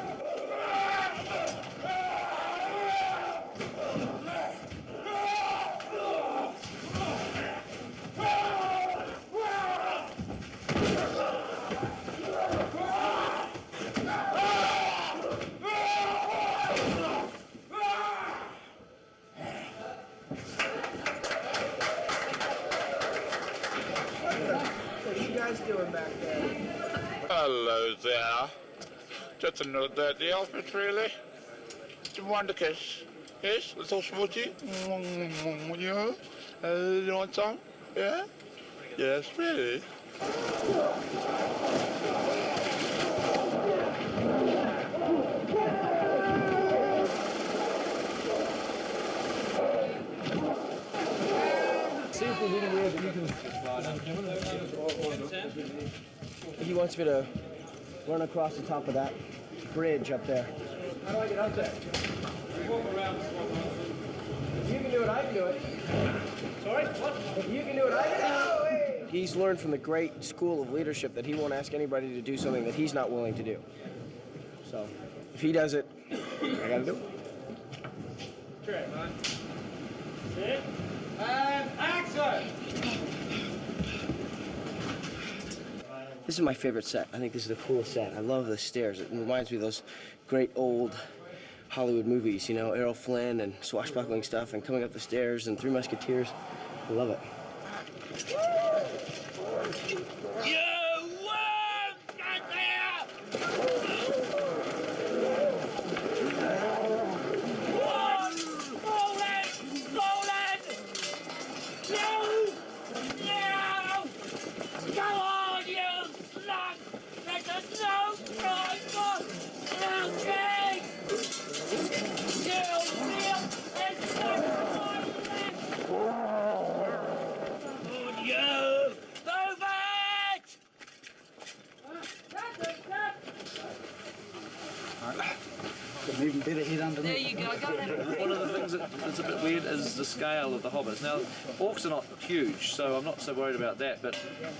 Hello there. Just another day at the office, really. Do you want a kiss? Yes, little smoochie? Yeah? You want some? Yeah? Yes, really? See if there's anywhere that you can... He wants me to run across the top of that bridge up there. How do I get up there? Walk around. If you can do it, I can do it. Sorry? What? If you can do it, I can do it. He's learned from the great school of leadership that he won't ask anybody to do something that he's not willing to do. So, if he does it, I gotta do it. Correct, man. Sit. And action! This is my favorite set. I think this is the coolest set. I love the stairs. It reminds me of those great old Hollywood movies, you know, Errol Flynn and swashbuckling stuff and coming up the stairs and Three Musketeers. I love it. Even better head underneath. There you go. One of the things that's a bit weird is the scale of the hobbits. Now, orcs are not huge, so I'm not so worried about that, but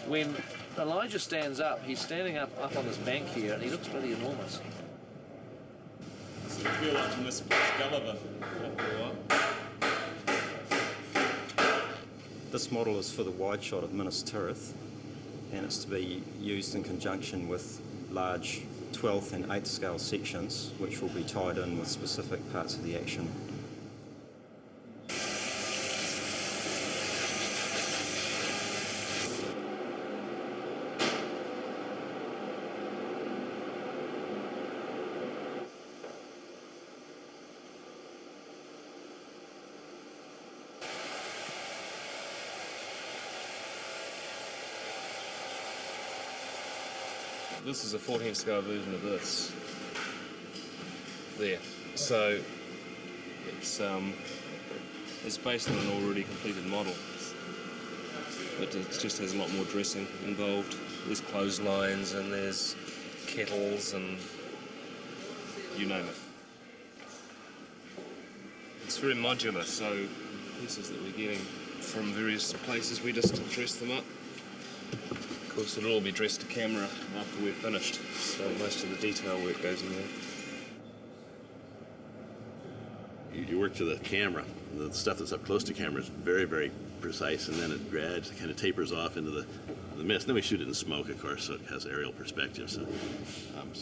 when Elijah stands up, he's standing up on this bank here, and he looks really enormous. So I feel like in this Gulliver after a while. This model is for the wide shot of Minas Tirith, and it's to be used in conjunction with large 12th and 8th scale sections, which will be tied in with specific parts of the action. This is a 14th scale version of this. There. So it's based on an already completed model. but it just has a lot more dressing involved. There's clotheslines and there's kettles and you name it. It's very modular, so pieces that we're getting from various places, we just dress them up. Of course, it'll all be dressed to camera after we're finished, so most of the detail work goes in there. You work to the camera. The stuff that's up close to camera is very, very precise, and then it gradually kind of tapers off into the mist. Then we shoot it in smoke, of course, so it has aerial perspective, so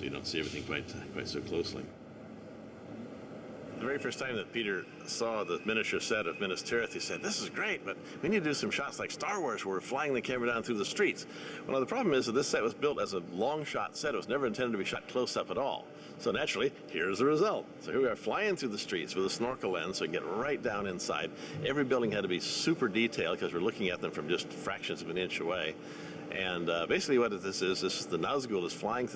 you don't see everything quite so closely. The very first time that Peter saw the miniature set of Minas Tirith, he said, "This is great, but we need to do some shots like Star Wars where we're flying the camera down through the streets." Well, the problem is that this set was built as a long shot set. It was never intended to be shot close up at all. So naturally, here's the result. So here we are flying through the streets with a snorkel lens so we can get right down inside. Every building had to be super detailed because we're looking at them from just fractions of an inch away. And basically what this is the Nazgul is flying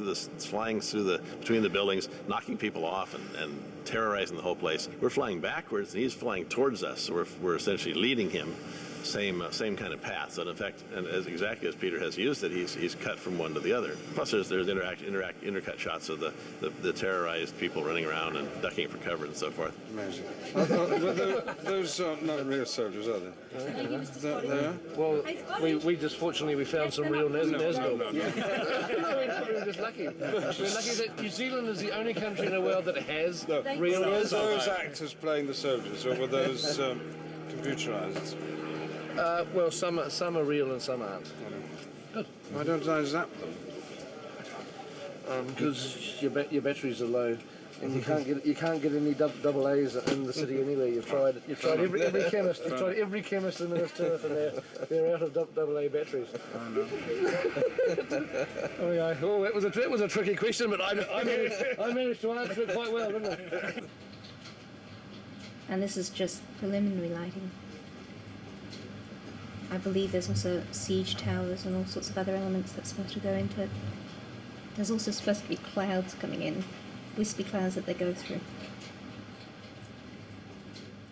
between the buildings, knocking people off and terrorizing the whole place. We're flying backwards and he's flying towards us, so we're essentially leading him. Same kind of path. So in fact, and exactly as Peter has used it, he's cut from one to the other. Plus there's intercut shots of the terrorized people running around and ducking for cover and so forth. Amazing. Those are not real soldiers, are they? They are? Well, we just fortunately we found some real Nazgul. No. We were just lucky. We're lucky that New Zealand is the only country in the world that has real Nazgul. Were those actors playing the soldiers, or were those computerized? Well, some are real and some aren't. Good. Why don't I zap them? Because your batteries are low, and you can't get any double A's in the city anywhere. You've tried every chemist. You've tried every chemist in Minas Tirith, and they're out of double A batteries. Oh no. Oh, that was a tricky question, but I managed to answer it quite well, didn't I? And this is just preliminary lighting. I believe there's also siege towers and all sorts of other elements that's supposed to go into it. There's also supposed to be clouds coming in, wispy clouds that they go through.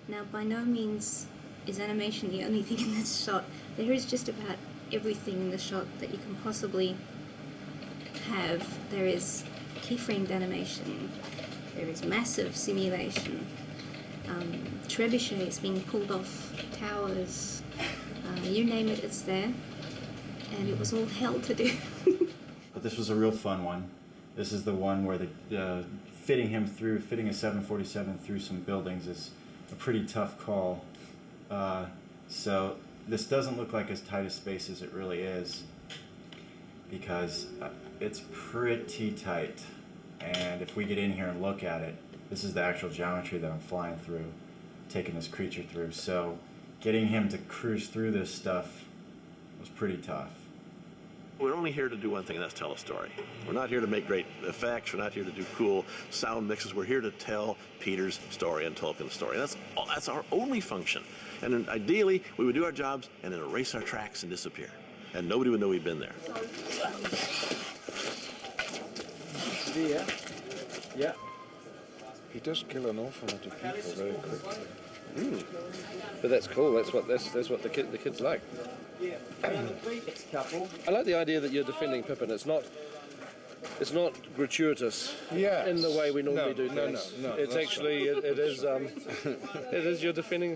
Now, by no means is animation the only thing in this shot. There is just about everything in the shot that you can possibly have. There is keyframed animation, there is massive simulation, trebuchets being pulled off towers. You name it, it's there, and it was all hell to do. But this was a real fun one. This is the one where fitting a 747 through some buildings is a pretty tough call. So this doesn't look like as tight a space as it really is, because it's pretty tight. And if we get in here and look at it, this is the actual geometry that I'm flying through, taking this creature through. So getting him to cruise through this stuff was pretty tough. We're only here to do one thing, and that's tell a story. We're not here to make great effects. We're not here to do cool sound mixes. We're here to tell Peter's story and Tolkien's story. And that's our only function. And then ideally, we would do our jobs and then erase our tracks and disappear. And nobody would know we'd been there. Yeah. He does kill an awful lot of people very quickly. But that's cool. That's what the kids like. I like the idea that you're defending Pippin. It's not gratuitous in the way we normally do things. No. It's actually it is you're defending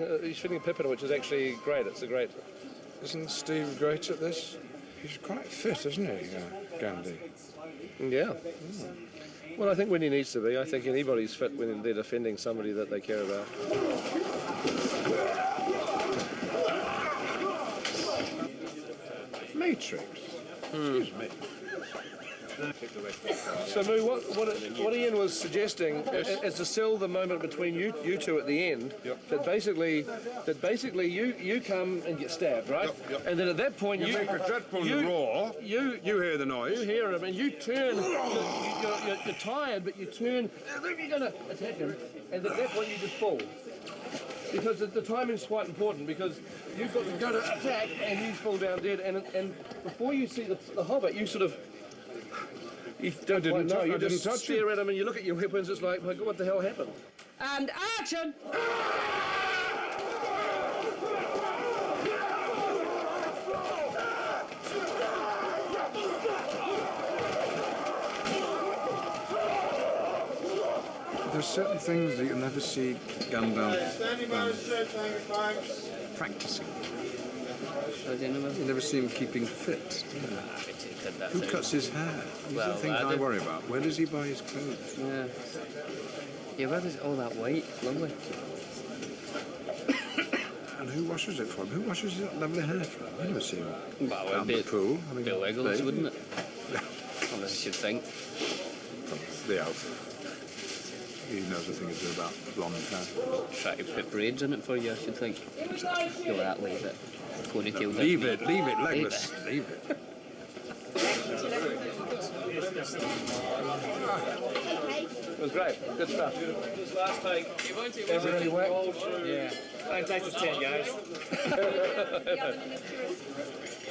Pippin, which is actually great. It's a great. Isn't Steve great at this? He's quite fit, isn't he, Gandhi? Yeah. Well, I think when he needs to be. I think anybody's fit when they're defending somebody that they care about. Matrix. Excuse me. So, Moo, what Ian was suggesting is to sell the moment between you two at the end. Yep. That basically you come and get stabbed, right? Yep. And then at that point you make a dreadful roar. You hear the noise. You hear him, and you turn. You're tired, but you turn. You're going to attack him, and at that point you just fall. Because the timing's quite important, because you've got to go to attack and you fall down dead, and before you see the Hobbit, you sort of. You don't quite know. You just stare at him and you look at your weapons. It's like, what the hell happened? And action! there's certain things that you'll never see Gandalf practicing. You never see him keeping fit, do you? Who cuts his hair? These are the things I worry about. Where does he buy his clothes? Yeah. Yeah, where is all that white? Lovely. And who washes it for him? Who washes that lovely hair for him? I never see him Well, down the pool. I mean, Bill Wiggles, baby. wouldn't it? Well, I should think. The elf. He knows a thing or two about blonde hair. Try to put braids in it for you, I should think. Go that, leave it. Ponytail. No, leave it, legless. Leave it. It was great. Good stuff. This last take. Everything went all through. Yeah. Don't take the 10, guys.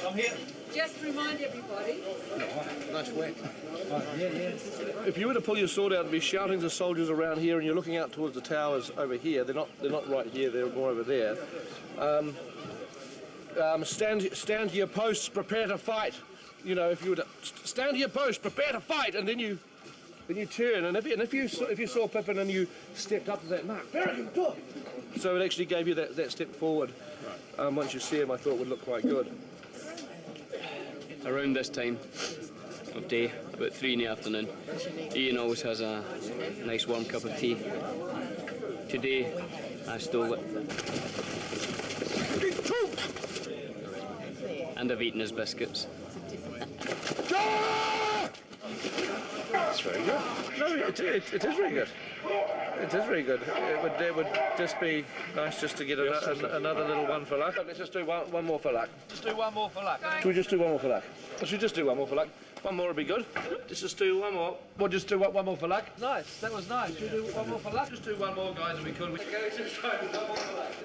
I'm here. Just remind everybody. Nice wet. If you were to pull your sword out and be shouting to soldiers around here, and you're looking out towards the towers over here, they're not right here. They're more over there. Stand to your posts, prepare to fight. You know, if you were to stand to your post, prepare to fight, and then you turn, and if you saw Pippin and you stepped up to that mark, so it actually gave you that step forward. Once you see him, I thought would look quite good. Around this time of day, about 3 in the afternoon, Ian always has a nice warm cup of tea. Today, I stole it. And I've eaten his biscuits. That's very good. No, it is very good. It is very good. It would just be nice just to get another little one for luck. Let's just do one more for luck. Just do one more for luck. Should we just do one more for luck? Should we just do one more for luck? One more would be good. Let's just do one more. We'll just do one more for luck. Nice. That was nice. Should we do one more for luck? Just do one more, guys, if we could.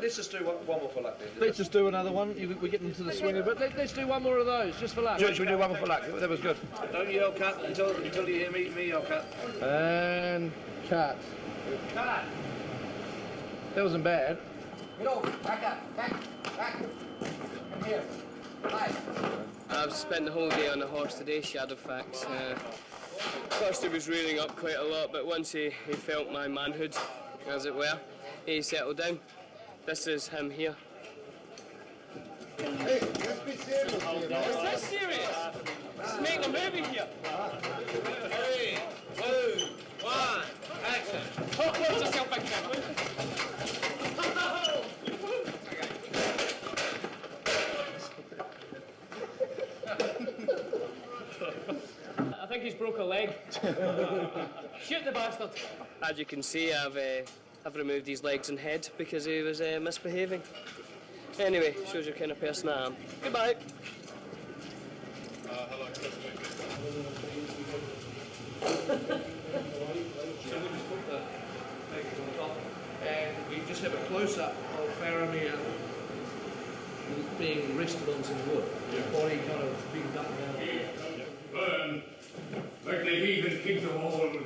Let's just do one more for luck then. Let's just do another one. We're getting into the swing of it. Let's do one more of those, just for luck. Should we do one more for luck? That was good. Don't yell cut until you hear me yell cut. And cut. Cut. That wasn't bad. Get over. Back up. Back. Come here. Right. I've spent the whole day on the horse today, Shadowfax. First he was rearing up quite a lot, but once he felt my manhood, as it were, he settled down. This is him here. Hey, let's be serious. Is this serious? This is making a movie here. 3, 2, 1, action. Hold yourself back there. I think he's broke a leg. Shoot the bastard. As you can see, I've removed his legs and head because he was misbehaving. Anyway, shows you the kind of person I am. Goodbye. And we just have a close-up of Faramir being rested on some wood. His body kind of being up and down. Burn, like the heathen kings of old.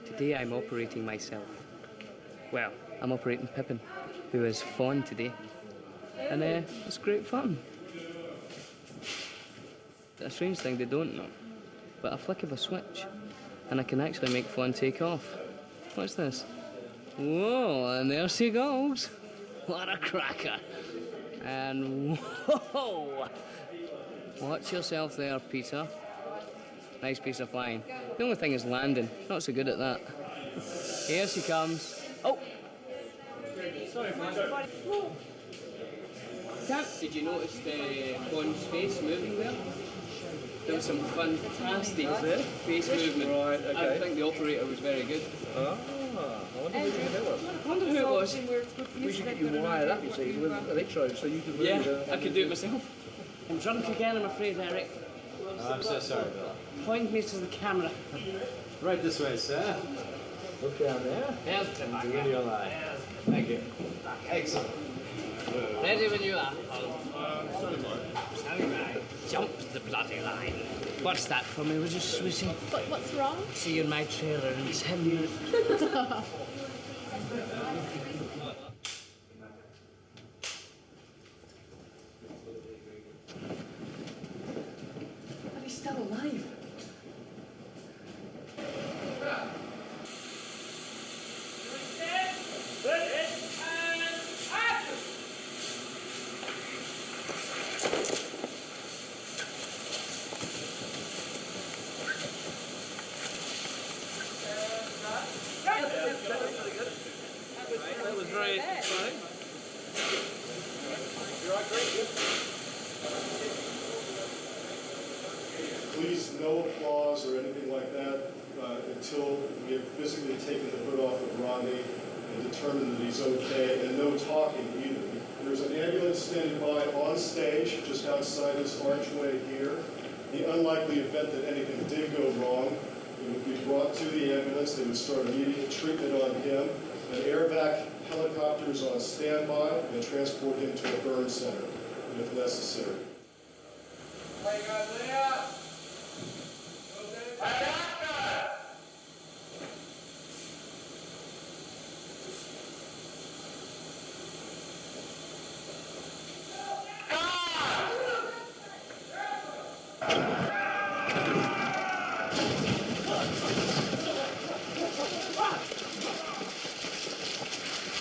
Today I'm operating myself. Well, I'm operating Pippin, who is fawn today. And it's great fun. A strange thing they don't know, but a flick of a switch, and I can actually make Fawn take off. What's this? Whoa, and there she goes. What a cracker. And whoa! Watch yourself there, Peter. Nice piece of flying. The only thing is landing. Not so good at that. Here she comes. Oh! Sorry, Fawn. Did you notice the Fawn's face moving there? There was some fantastic face movement. Right, okay. I think the operator was very good. I wonder who it was. I wonder who it was. We should get you wired up, you see, with electrodes so you can move. Yeah, I could do it myself. I'm drunk again, I'm afraid, Eric. Oh, I'm so sorry, Bill. Point me to the camera. Right this way, sir. Look down there. There's the Begin your line. Thank you. Excellent. Ready when you are. Jump the bloody line. What's that for me? Was just switching. What's wrong? See you in my trailer in 10 minutes. still alive. That was very exciting. Please, no applause or anything like that until we have physically taken the hood off of Rodney and determined that he's okay, and no talking either. There's an ambulance standing by on stage just outside this archway here. The unlikely event that anything did go wrong, it would be brought to the ambulance. They would start immediate treatment on him. An airvac helicopter is on standby and transport him to a burn center if necessary.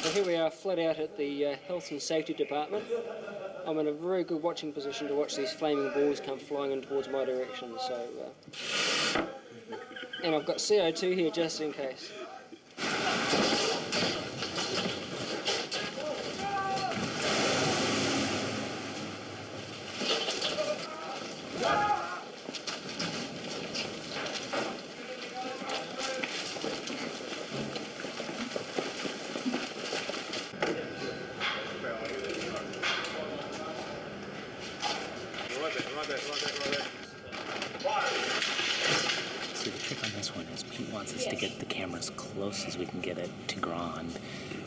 So here we are, flat out at the Health and Safety Department. I'm in a very good watching position to watch these flaming balls come flying in towards my direction. So, and I've got CO2 here just in case. So the trick on this one is Pete wants us to get the camera as close as we can get it to ground.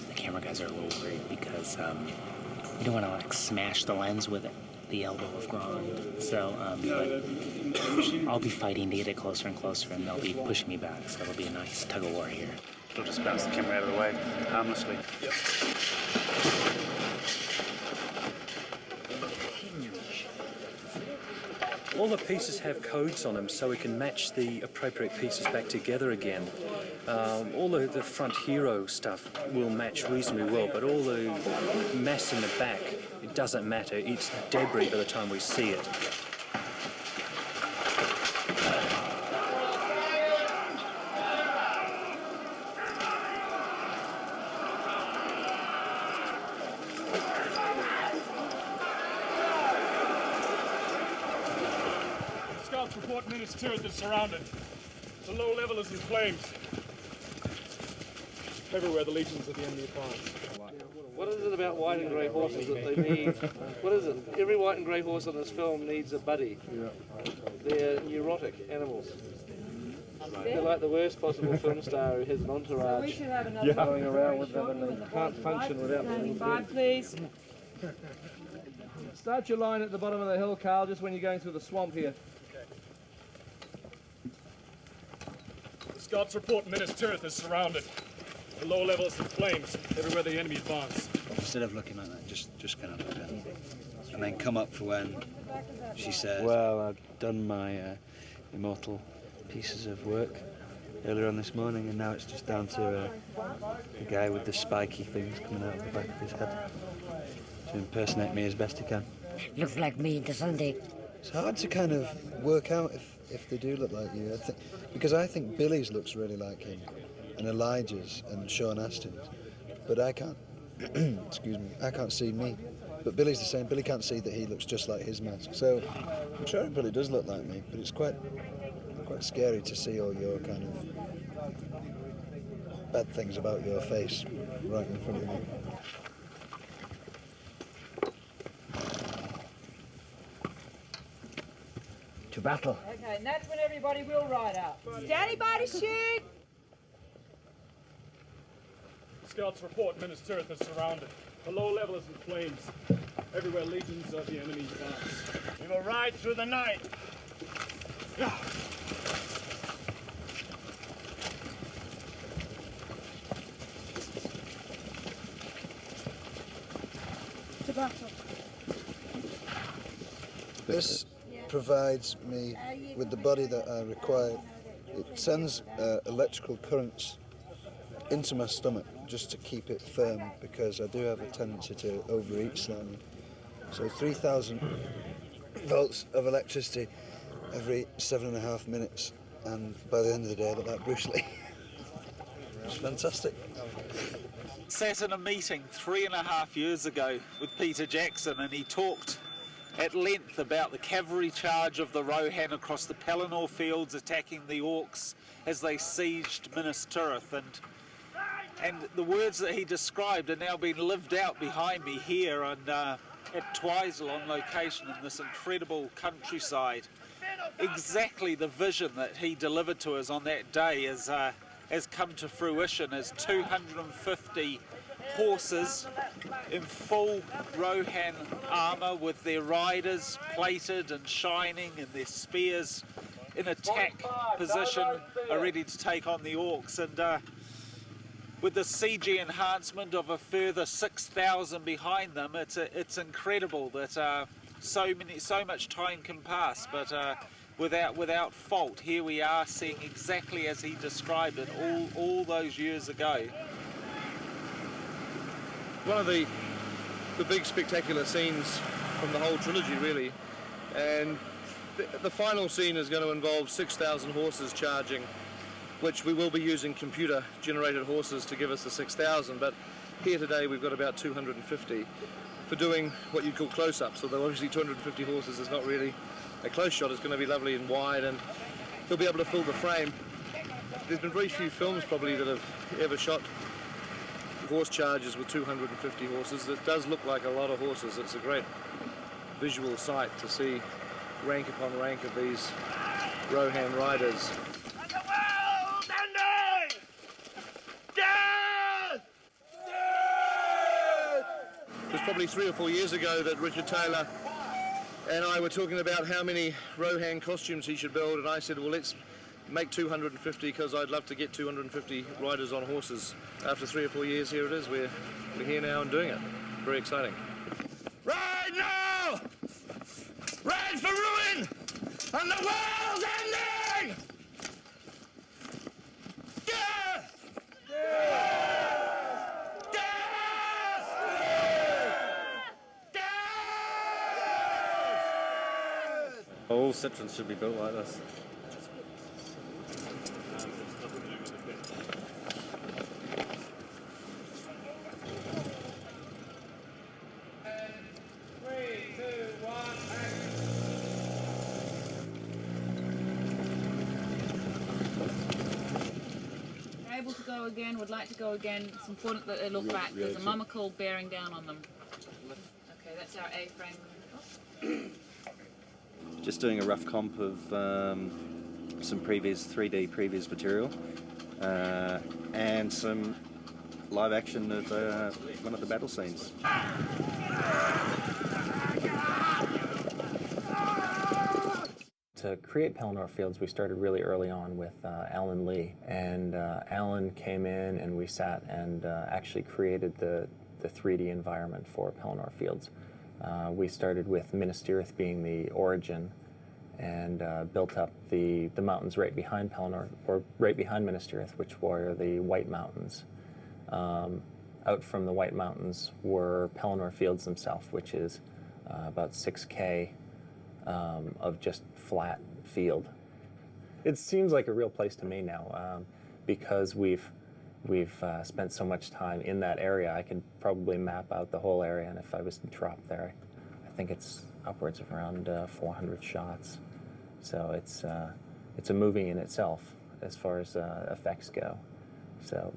The camera guys are a little worried because we don't want to like smash the lens with the elbow of ground. So but I'll be fighting to get it closer and closer, and they'll be pushing me back. So it'll be a nice tug of war here. We'll just bounce the camera out of the way harmlessly. Yep. All the pieces have codes on them, so we can match the appropriate pieces back together again. All the front hero stuff will match reasonably well, but all the mass in the back, it doesn't matter. It's debris by the time we see it. Report Minas Tirith is surrounded. The low level is in flames. Everywhere the legions of the enemy advance. What is it about white and grey horses that they need? What is it? Every white and grey horse in this film needs a buddy. Yeah. They're neurotic animals. They're like the worst possible film star who has an entourage going around with them and they can't function without them. Please. Start your line at the bottom of the hill, Carl, just when you're going through the swamp here. Scouts report Minas Tirith is surrounded. The low level is in flames. Everywhere the enemy advance. Instead of looking like that, just kind of look at it. And then come up for when she says, well, I've done my immortal pieces of work earlier on this morning, and now it's just down to the guy with the spiky things coming out of the back of his head to impersonate me as best he can. Looks like me, doesn't it? It's hard to kind of work out if they do look like you, because I think Billy's looks really like him, and Elijah's and Sean Astin's, but I can't. Excuse me, I can't see me. But Billy's the same. Billy can't see that he looks just like his mask. So I'm sure it probably does look like me, but it's quite scary to see all your kind of bad things about your face right in front of you. To battle. Okay, and that's when everybody will ride up. Stand by to shoot! Scouts report Minas Tirith is surrounded. The low level is in flames. Everywhere legions of the enemy advance. We will ride through the night. To battle. This provides me with the body that I require. It sends electrical currents into my stomach just to keep it firm, because I do have a tendency to overeat slightly. So 3,000 volts of electricity every 7.5 minutes, and by the end of the day I look like Bruce Lee. It's fantastic. Sat in a meeting 3.5 years ago with Peter Jackson, and he talked at length about the cavalry charge of the Rohan across the Pelennor fields attacking the orcs as they sieged Minas Tirith, and the words that he described are now being lived out behind me here at Twizel on location in this incredible countryside. Exactly the vision that he delivered to us on that day has come to fruition, as 250 horses in full Rohan armour with their riders plated and shining and their spears in attack position are ready to take on the orcs. And with the CG enhancement of a further 6,000 behind them, it's incredible that so much time can pass, but without fault, here we are seeing exactly as he described it all those years ago. One of the big spectacular scenes from the whole trilogy, really, and the final scene is going to involve 6,000 horses charging, which we will be using computer-generated horses to give us the 6,000, but here today we've got about 250 for doing what you'd call close-ups, although obviously 250 horses is not really a close shot. It's going to be lovely and wide, and you'll be able to fill the frame. There's been very few films probably that have ever shot horse charges with 250 horses. It does look like a lot of horses. It's a great visual sight to see rank upon rank of these Rohan riders. It was probably 3 or 4 years ago that Richard Taylor and I were talking about how many Rohan costumes he should build, and I said, well, let's make 250 because I'd love to get 250 riders on horses. After 3 or 4 years, here it is. We're here now and doing it. Very exciting. Ride now! Ride for ruin! And the world's ending! Death! Death! Death! All citrons should be built like this. Able to go again, would like to go again. It's important that they look back. There's a monocle bearing down on them. Okay, that's our A-frame. Just doing a rough comp of some 3D previous material and some live action of one of the battle scenes. To create Pelennor Fields, we started really early on with Alan Lee, and Alan came in and we sat and actually created the 3D environment for Pelennor Fields. We started with Minas Tirith being the origin, and built up the mountains right behind Pelennor, or right behind Minas Tirith, which were the White Mountains. Out from the White Mountains were Pelennor Fields themselves, which is about 6K of just flat field. It seems like a real place to me now because we've spent so much time in that area. I could probably map out the whole area, and if I was to drop there, I think it's upwards of around 400 shots. So it's a movie in itself as far as effects go. So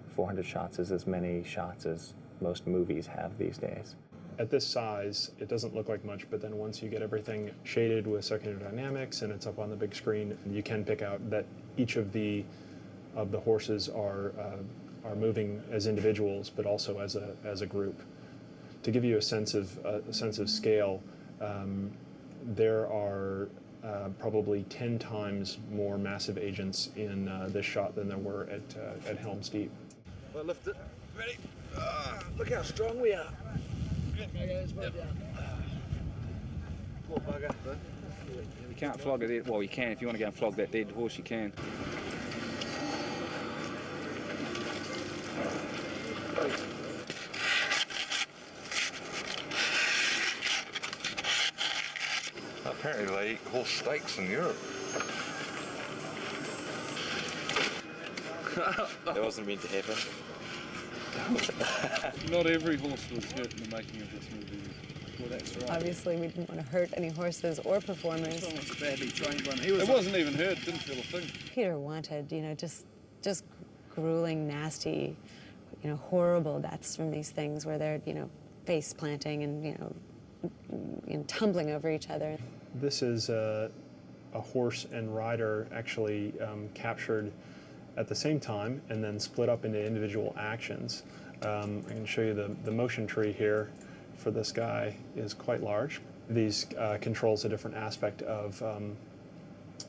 400 shots is as many shots as most movies have these days. At this size, it doesn't look like much, but then once you get everything shaded with secondary dynamics and it's up on the big screen, you can pick out that each of the horses are moving as individuals, but also as a group. To give you a sense of scale, there are probably 10 times more massive agents in this shot than there were at Helm's Deep. Well, lift it. Ready? Look how strong we are. Poor bugger. You can't flog it. Well, you can if you want to go and flog that dead horse. You can. Apparently they eat horse steaks in Europe. That wasn't meant to happen. Not every horse was hurt in the making of this movie. Well, that's right. Obviously, we didn't want to hurt any horses or performers. This one was a badly trained one. It wasn't even hurt. Didn't feel a thing. Peter wanted, just grueling, nasty, horrible deaths from these things where they're, face planting and, tumbling over each other. This is a horse and rider actually captured at the same time and then split up into individual actions. I can show you the motion tree here for this guy is quite large. These controls a different aspect of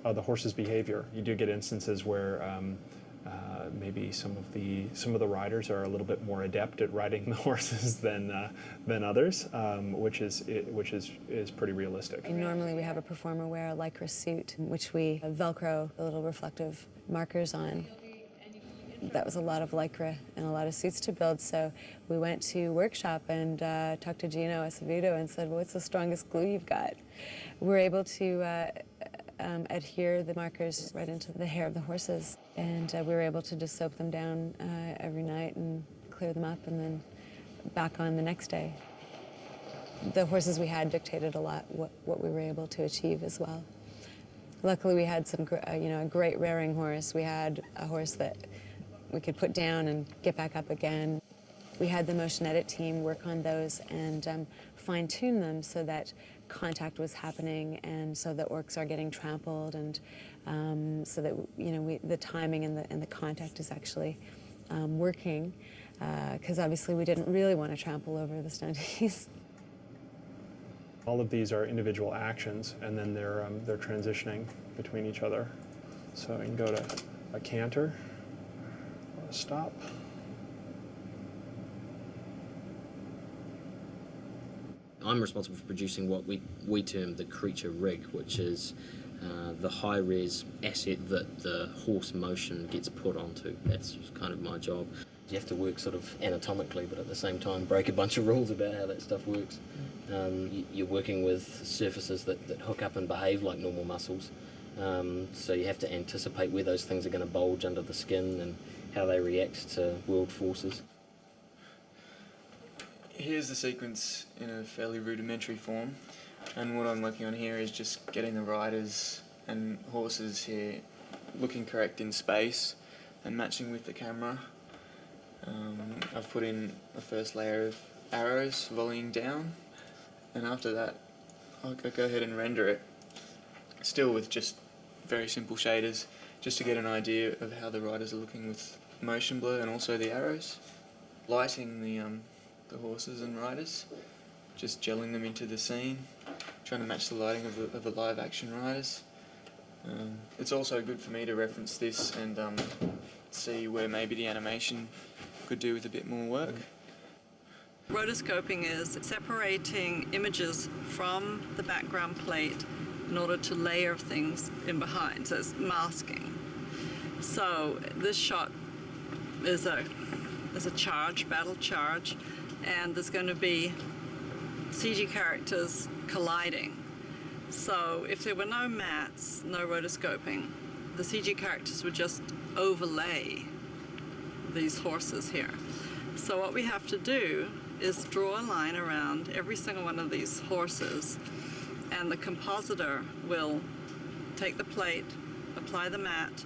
the horse's behavior. You do get instances where maybe some of the riders are a little bit more adept at riding the horses than others, which is pretty realistic. Normally we have a performer wear a lycra suit, which we Velcro the little reflective markers on. That was a lot of lycra and a lot of suits to build, so we went to workshop and talked to Gino Acevedo and said, well, what's the strongest glue you've got? We're able to adhere the markers right into the hair of the horses, and we were able to just soap them down every night and clear them up and then back on the next day. The horses we had dictated a lot what we were able to achieve as well. Luckily we had some, a great rearing horse. We had a horse that we could put down and get back up again. We had the motion edit team work on those and fine-tune them so that contact was happening and so that orcs are getting trampled and so that the timing and the contact is actually working, because obviously we didn't really want to trample over the stunties. All of these are individual actions, and then they're transitioning between each other. So I can go to a canter, or a stop. I'm responsible for producing what we term the creature rig, which is the high-res asset that the horse motion gets put onto. That's kind of my job. You have to work sort of anatomically, but at the same time break a bunch of rules about how that stuff works. You're working with surfaces that hook up and behave like normal muscles, so you have to anticipate where those things are going to bulge under the skin and how they react to world forces. Here's the sequence in a fairly rudimentary form, and what I'm working on here is just getting the riders and horses here looking correct in space and matching with the camera. I've put in the first layer of arrows volleying down, and after that I'll go ahead and render it, still with just very simple shaders, just to get an idea of how the riders are looking with motion blur and also the arrows. Lighting the horses and riders, just gelling them into the scene, trying to match the lighting of the live action riders. It's also good for me to reference this and see where maybe the animation could do with a bit more work. Rotoscoping is separating images from the background plate in order to layer things in behind, so it's masking. So this shot is a charge, battle charge, and there's going to be CG characters colliding. So if there were no mats, no rotoscoping, the CG characters would just overlay these horses here. So what we have to do is draw a line around every single one of these horses, and the compositor will take the plate, apply the mat,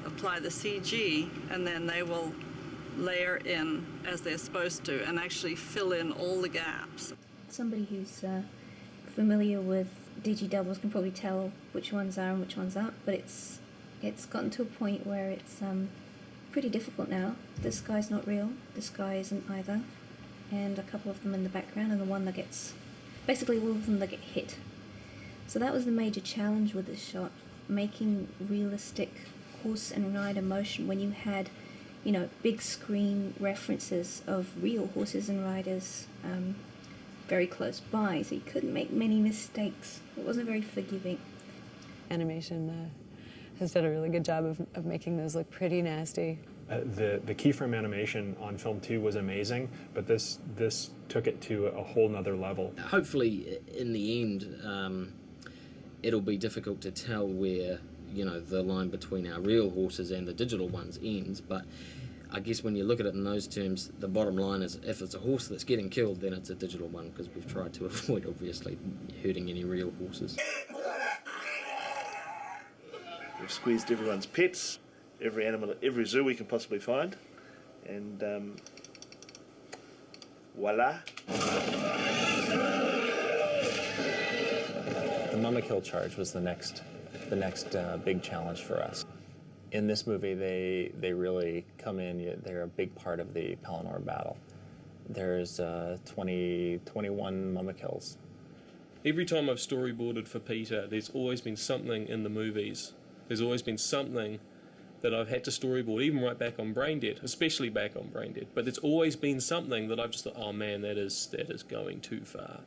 apply the CG, and then they will layer in as they're supposed to and actually fill in all the gaps. Somebody who's familiar with digi-doubles can probably tell which ones are and which ones aren't, but it's gotten to a point where it's pretty difficult now. This guy's not real, this guy isn't either, and a couple of them in the background, and the one that gets, basically all of them that get hit. So that was the major challenge with this shot, making realistic horse and rider motion when you had, big screen references of real horses and riders very close by, so you couldn't make many mistakes. It wasn't very forgiving. animation has done a really good job of making those look pretty nasty. The keyframe animation on film 2 was amazing, but this took it to a whole nother level. Hopefully, in the end, it'll be difficult to tell where, you know, the line between our real horses and the digital ones ends, but I guess when you look at it in those terms, the bottom line is if it's a horse that's getting killed, then it's a digital one, because we've tried to avoid, obviously, hurting any real horses. We've squeezed everyone's pets, every animal at every zoo we can possibly find, and voila. The Mummikill charge was the next big challenge for us. In this movie, they really come in. They're a big part of the Pelennor battle. There's 21 Mummikills. Every time I've storyboarded for Peter, there's always been something in the movies. There's always been something that I've had to storyboard, even right back on Braindead, especially back on Braindead. But there's always been something that I've just thought, oh man, that is going too far.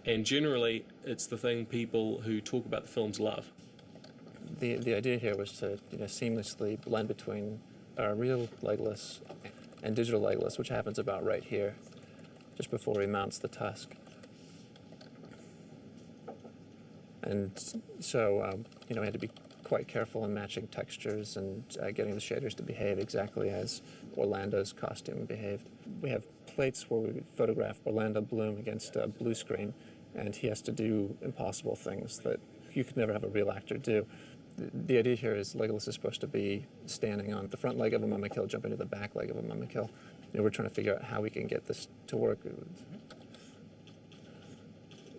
And generally, it's the thing people who talk about the films love. The idea here was to seamlessly blend between our real Legolas and digital Legolas, which happens about right here, just before he mounts the tusk. And so, we had to be quite careful in matching textures and getting the shaders to behave exactly as Orlando's costume behaved. We have plates where we photograph Orlando Bloom against a blue screen, and he has to do impossible things that you could never have a real actor do. The idea here is Legolas is supposed to be standing on the front leg of a Mummikill, jumping to the back leg of a Mummikill. We're trying to figure out how we can get this to work. And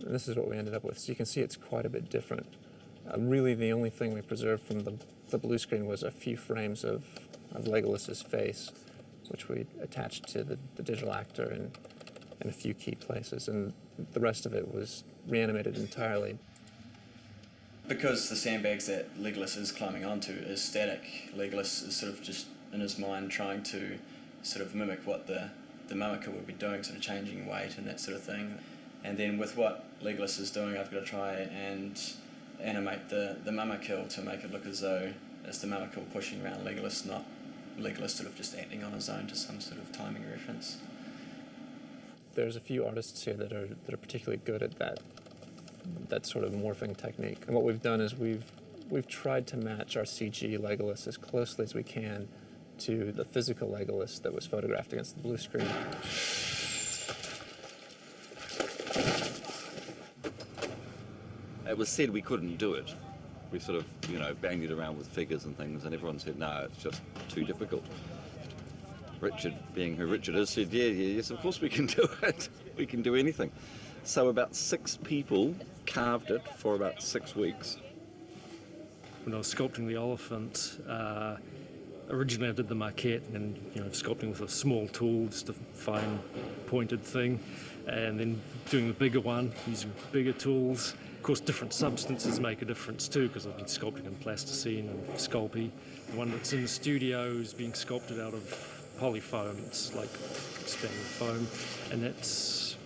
this is what we ended up with. So you can see it's quite a bit different. Really, the only thing we preserved from the blue screen was a few frames of Legolas's face, which we attached to the digital actor in a few key places, and the rest of it was reanimated entirely. Because the sandbags that Legolas is climbing onto is static, Legolas is sort of just in his mind trying to sort of mimic what the Mummikill would be doing, sort of changing weight and that sort of thing. And then with what Legolas is doing, I've got to try and animate the Mummikill to make it look as though it's the Mummikill pushing around Legolas, not Legolas sort of just acting on his own to some sort of timing reference. There's a few artists here that are particularly good at that sort of morphing technique. And what we've done is we've tried to match our CG Legolas as closely as we can to the physical Legolas that was photographed against the blue screen. It was said we couldn't do it. We sort of, banged it around with figures and things, and everyone said, no, it's just too difficult. Richard, being who Richard is, said, yes, of course we can do it. We can do anything. So about 6 people carved it for about 6 weeks. When I was sculpting the elephant, originally I did the maquette and sculpting with a small tool, just a fine pointed thing, and then doing the bigger one using bigger tools. Of course, different substances make a difference too, because I've been sculpting in plasticine and Sculpey. The one that's in the studio is being sculpted out of polyfoam. It's like expanded foam, and that's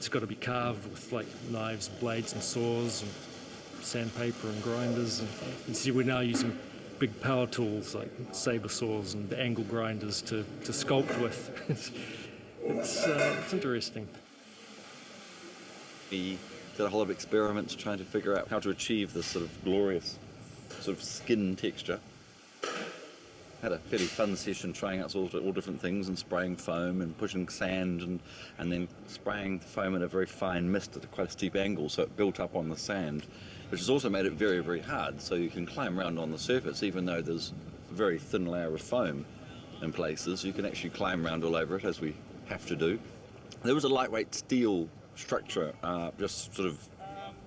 got to be carved with like knives, blades, and saws, and sandpaper and grinders. And you see, we're now using big power tools like saber saws and angle grinders to sculpt with. It's interesting. We did a whole lot of experiments trying to figure out how to achieve this sort of glorious sort of skin texture. Had a fairly fun session trying out all different things and spraying foam and pushing sand and then spraying foam in a very fine mist at quite a steep angle, so it built up on the sand, which has also made it very, very hard, so you can climb around on the surface even though there's a very thin layer of foam in places. You can actually climb around all over it, as we have to do. There was a lightweight steel structure, just sort of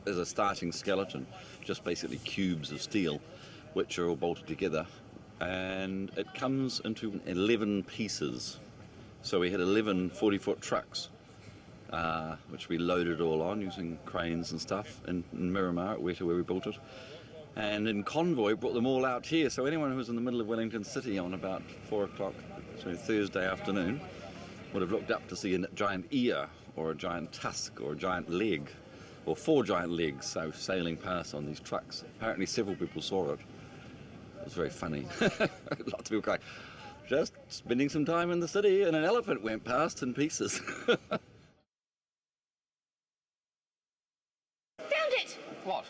as a starting skeleton, just basically cubes of steel which are all bolted together, and it comes into 11 pieces. So we had 11 40-foot trucks which we loaded all on using cranes and stuff in Miramar at Weta, where we built it, and in convoy brought them all out here. So anyone who was in the middle of Wellington City on about 4 o'clock, so Thursday afternoon, would have looked up to see a giant ear or a giant tusk or a giant leg or 4 giant legs, so sailing past on these trucks. Apparently several people saw it. It was very funny. Lots of people going, just spending some time in the city, and an elephant went past in pieces. Found it! What?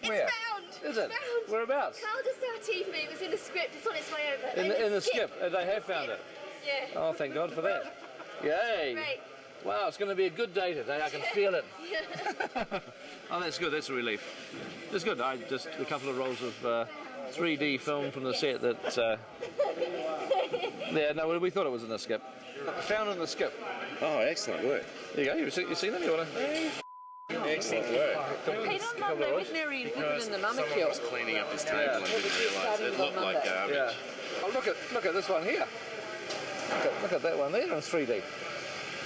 It's Where? found! Is it? Found! Whereabouts? Carl just told me it was in the script. It's on its way over. In the skip. They have found it. Yeah. Oh, thank God for that. Yay! Great. Wow, it's going to be a good day today. I can feel it. Oh, that's good. That's a relief. It's good. I just a couple of rolls of 3D film from the set that. Yeah, no, we thought it was in the skip. Found in the skip. Oh, excellent work. There you go. You seen them? You want to? Excellent work. Hey, not Monday with Mary and people in the mummy Someone was cleaning up his table and didn't realise it looked like garbage. Yeah. Oh, look at this one here. Look at that one there in 3D.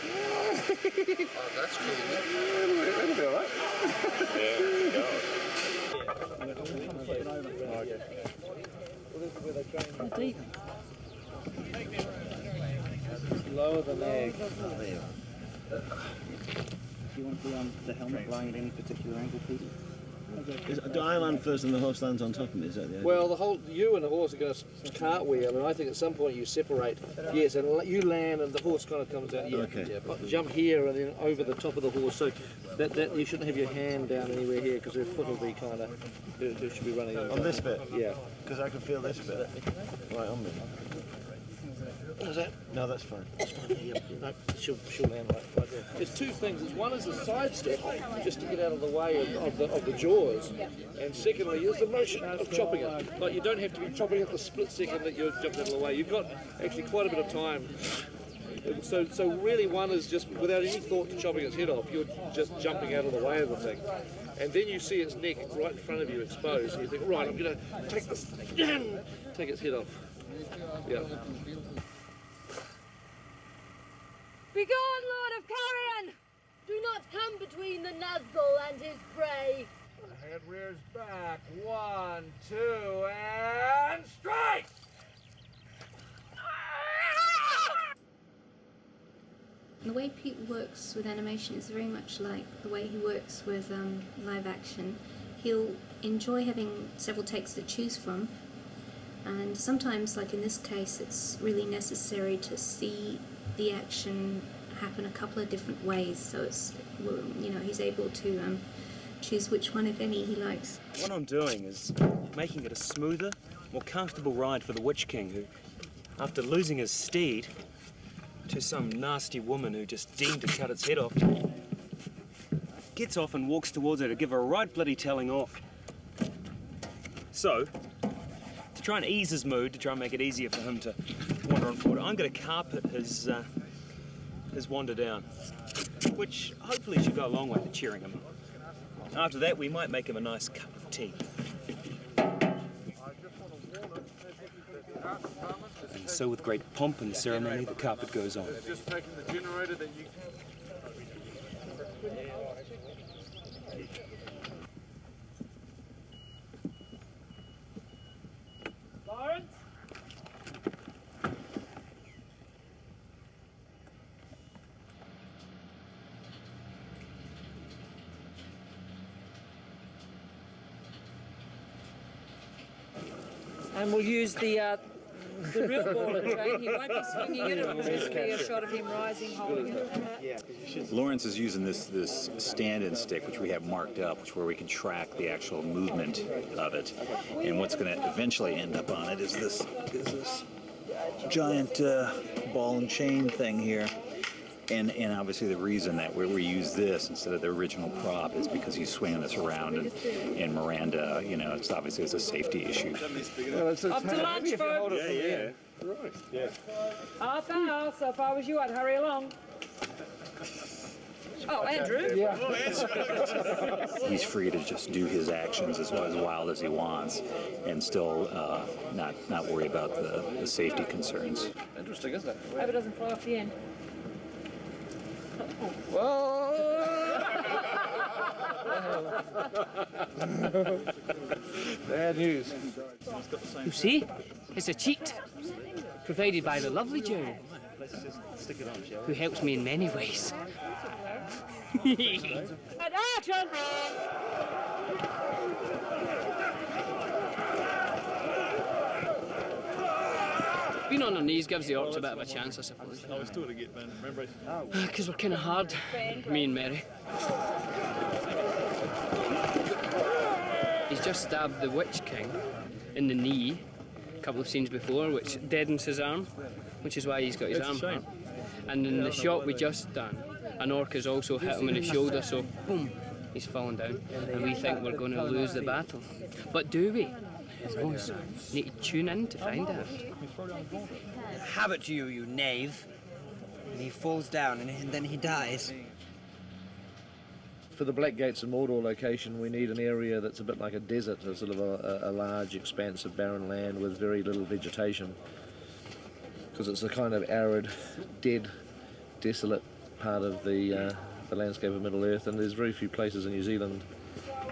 Oh, that's cool. It'll be all right. Yeah, Deep. Lower the leg. Do you want to be on the helmet lying at any particular angle, Peter? Do I land first and the horse lands on top of me? Is that the idea? Well, you and the horse are going to cartwheel, and I think at some point you separate. Yes, and you land, and the horse kind of comes out. Yeah, Okay. yeah. Jump here and then over the top of the horse. So that you shouldn't have your hand down anywhere here because your foot will be kind of. It should be running On this bit? Yeah. Because I can feel this bit. Right on me. Is that? No, that's fine. No, she'll land right there. There's two things. One is the side step, just to get out of the way of the jaws, and secondly is the motion of chopping it. Like you don't have to be chopping it the split second that you're jumping out of the way. You've got actually quite a bit of time. So really, one is just without any thought to chopping its head off. You're just jumping out of the way of the thing, and then you see its neck right in front of you exposed. And you think, right, I'm going to take this, take its head off. Yeah. Begone, Lord of Carrion! Do not come between the Nazgul and his prey. Head rears back. 1, 2, and strike! The way Pete works with animation is very much like the way he works with live action. He'll enjoy having several takes to choose from, and sometimes, like in this case, it's really necessary to see the action happen a couple of different ways, so it's, you know, he's able to choose which one, if any, he likes. What I'm doing is making it a smoother, more comfortable ride for the Witch King, who, after losing his steed to some nasty woman who just deemed to cut its head off, gets off and walks towards her to give her a right bloody telling off. So, to try and ease his mood, to try and make it easier for him to wander on forward, I'm going to carpet his wander down, which hopefully should go a long way to cheering him up. After that, we might make him a nice cup of tea. And so with great pomp and ceremony, the carpet goes on. Just taking the generator that you... Lawrence? And we'll use the real ball and chain. He won't be swinging it. It'll just be a shot of him rising, holding it. Lawrence is using this stand-in stick, which we have marked up, where we can track the actual movement of it. And what's going to eventually end up on it is this giant ball and chain thing here. And obviously the reason that we use this instead of the original prop is because he's swinging this around, and Miranda, you know, it's obviously a safety issue. Well, Up to lunch, folks. Yeah. Right. Yeah. Half hour, so if I was you, I'd hurry along. Oh, Andrew? Yeah. He's free to just do his actions as wild as he wants, and still not worry about the safety concerns. Interesting, isn't it? Hope it doesn't fly off the end. Bad news. You see, it's a cheat provided by the lovely Joe, Let's just stick it on, shall we? who helps me in many ways. And action! Being on our knees gives the orcs a bit of a chance, I suppose. I was doing it again, man. Remember? Because we're kind of hard, me and Mary. He's just stabbed the Witch King in the knee a couple of scenes before, which deadens his arm, which is why he's got his arm hurt. And in the shot we just done, an orc has also hit him in the shoulder, so boom, he's fallen down. And we think we're going to lose the battle. But do we? Oh, need to tune in to find out. Have it to you, you knave. And he falls down and then he dies. For the Black Gates and Mordor location, we need an area that's a bit like a desert, a sort of a large expanse of barren land with very little vegetation. Because it's a kind of arid, dead, desolate part of the landscape of Middle Earth, and there's very few places in New Zealand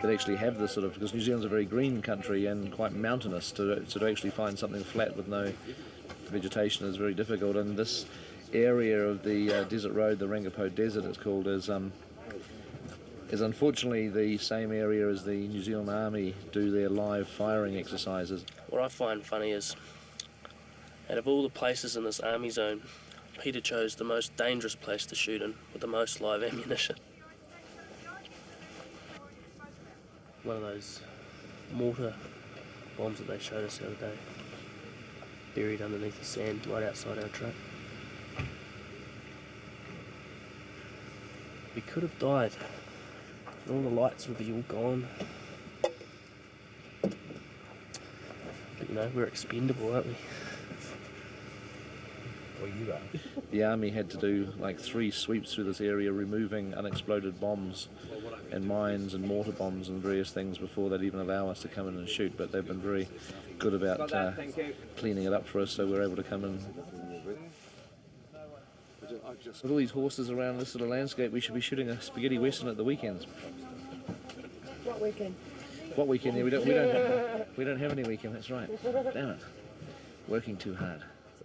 that actually have this sort of, because New Zealand's a very green country and quite mountainous, to actually find something flat with no vegetation is very difficult. And this area of the desert road, the Rangipo Desert it's called, is unfortunately the same area as the New Zealand Army do their live firing exercises. What I find funny is, out of all the places in this army zone, Peter chose the most dangerous place to shoot in, with the most live ammunition. One of those mortar bombs that they showed us the other day, buried underneath the sand right outside our truck. We could have died. All the lights would be all gone. But, you know, we're expendable, aren't we? Well, you are. The army had to do like 3 sweeps through this area, removing unexploded bombs and mines and mortar bombs and various things before they'd even allow us to come in and shoot. But they've been very good about cleaning it up for us, so we're able to come in. With all these horses around this sort of landscape, we should be shooting a spaghetti western at the weekends. What weekend? What weekend? Yeah, we don't have any weekend. That's right. Damn it, working too hard.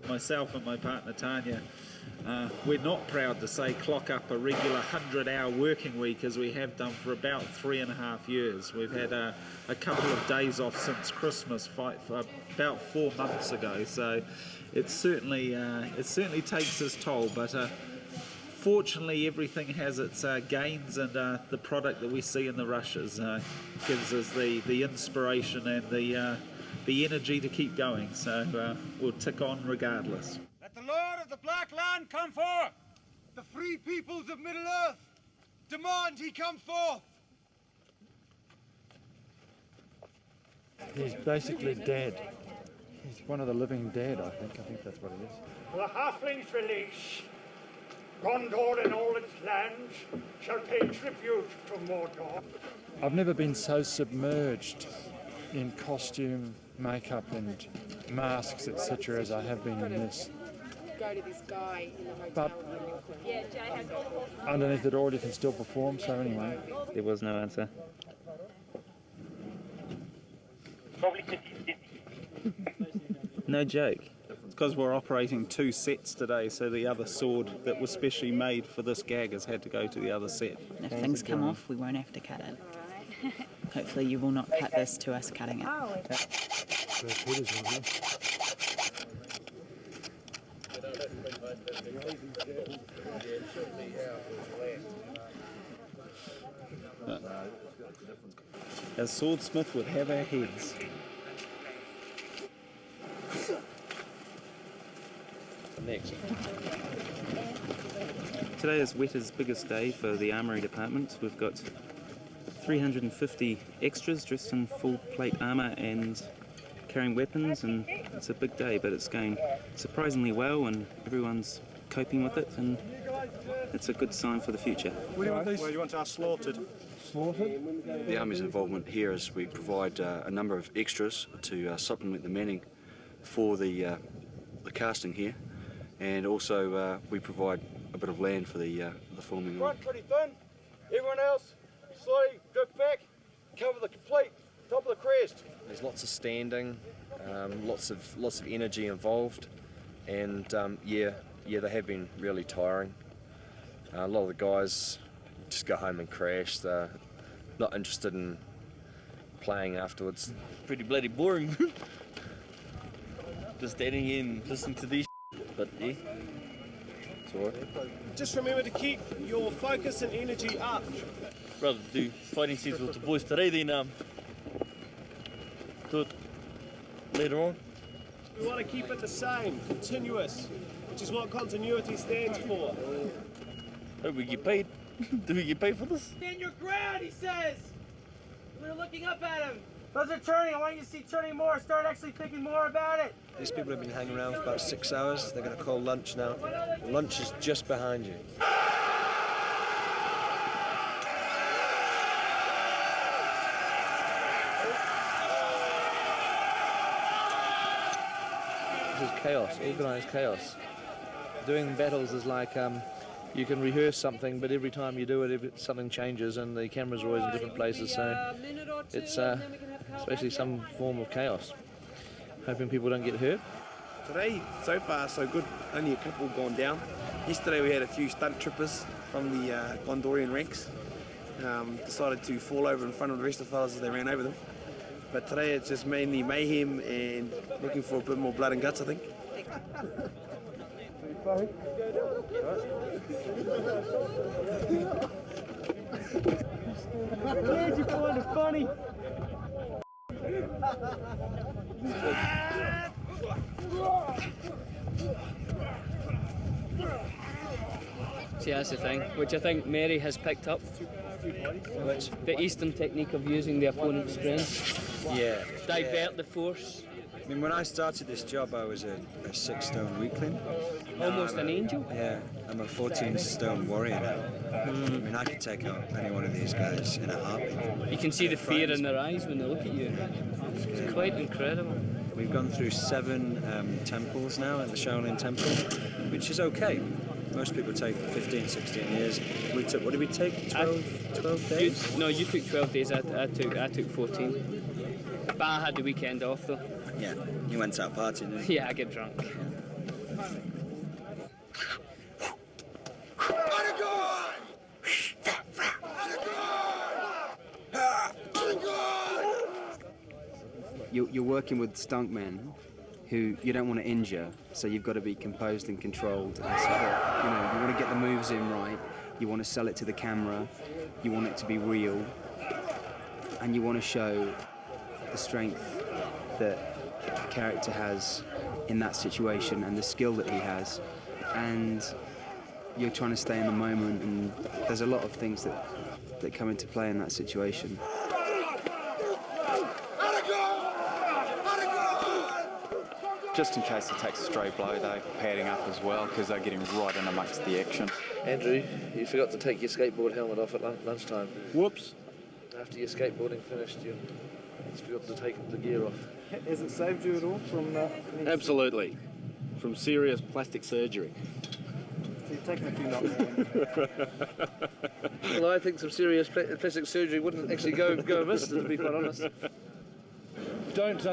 Myself and my partner Tanya, we're not proud to say clock up a regular 100-hour working week as we have done for about 3.5 years. We've had a couple of days off since Christmas, for about 4 months ago. So it certainly takes its toll. But fortunately, everything has its gains, and the product that we see in the rushes gives us the inspiration and the energy to keep going, so we'll tick on regardless. Let the Lord of the Black Land come forth! The free peoples of Middle Earth demand he come forth! He's basically dead. He's one of the living dead, I think. I think that's what it is. The halflings release. Gondor and all its lands shall pay tribute to Mordor. I've never been so submerged in costume, makeup and masks, etc. as I have been in this. Go to this guy in the hotel. But yeah, Jay has all the horses. underneath it all you can still perform, so anyway. There was no answer. No joke. It's because we're operating 2 sets today, so the other sword that was specially made for this gag has had to go to the other set. If things come off, we won't have to cut it. Hopefully you will not cut this to us cutting it. A swordsmith would have our heads. Next. Today is Weta's biggest day for the armoury department. We've got 350 extras dressed in full plate armour and carrying weapons, and it's a big day, but it's going surprisingly well and everyone's coping with it, and it's a good sign for the future. Where do you want our slaughtered? The Army's involvement here is we provide a number of extras to supplement the manning for the casting here, and also we provide a bit of land for the filming. Front pretty thin. Everyone else, slowly drift back. Cover the complete top of the crest. There's lots of standing, lots of energy involved, and yeah, they have been really tiring. A lot of the guys just go home and crash. They're not interested in playing afterwards. Pretty bloody boring. Just standing here and listening to these but yeah, it's alright. Just remember to keep your focus and energy up. Rather do fighting scenes with the boys today than do it later on. We want to keep it the same, continuous, which is what continuity stands for. Hope we get paid. Do we get paid for this? Stand your ground, he says! We're looking up at him. Those are turning. I want you to see turning more. Start actually thinking more about it. These people have been hanging around for about 6 hours. They're going to call lunch now. Lunch is just behind you. This is chaos, organised chaos. Doing battles is like you can rehearse something, but every time you do it, something changes, and the cameras are always in different places. So it's basically some form of chaos. Hoping people don't get hurt. Today, so far, so good. Only a couple gone down. Yesterday we had a few stunt trippers from the Gondorian ranks. Decided to fall over in front of the rest of the fellas as they ran over them. But today it's just mainly mayhem and looking for a bit more blood and guts, I think. Glad you find it funny. See, that's the thing, which I think Mary has picked up. Which the Eastern technique of using the opponent's strength. Yeah. Divert the force. I mean, when I started this job, I was a 6-stone weakling. Almost an angel? Yeah, I'm a 14-stone warrior now. I mean, I could take out any one of these guys in a heartbeat. You can see the fear in their eyes when they look at you. It's quite incredible. We've gone through 7 temples now at the Shaolin Temple, which is okay. Most people take 15, 16 years. We took, what did we take? 12 days? No, you took 12 days. I took 14. But I had the weekend off though. Yeah, you went out partying, didn't you? Yeah, I get drunk. You're working with stuntmen who you don't want to injure, so you've got to be composed and controlled. And so that, you want to get the moves in right. You want to sell it to the camera. You want it to be real, and you want to show the strength that the character has in that situation and the skill that he has. And you're trying to stay in the moment, and there's a lot of things that come into play in that situation. Just in case he takes a stray blow, they're padding up as well because they're getting right in amongst the action. Andrew, you forgot to take your skateboard helmet off at lunchtime. Whoops. After your skateboarding finished, you just forgot to take the gear off. Has it saved you at all from... Absolutely. From serious plastic surgery. So you've taken a few knocks. Well, I think some serious plastic surgery wouldn't actually go amiss, to be quite honest. Don't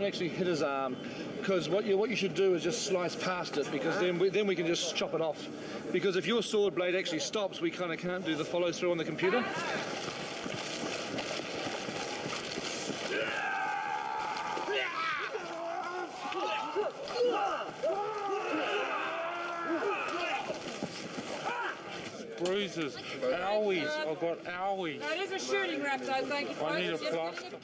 actually hit his arm, because what you should do is just slice past it, because then we can just chop it off. Because if your sword blade actually stops, we kind of can't do the follow through on the computer. Bruises, owies, I've got owies. That is a shooting wrap though, thank you. I need a plaster.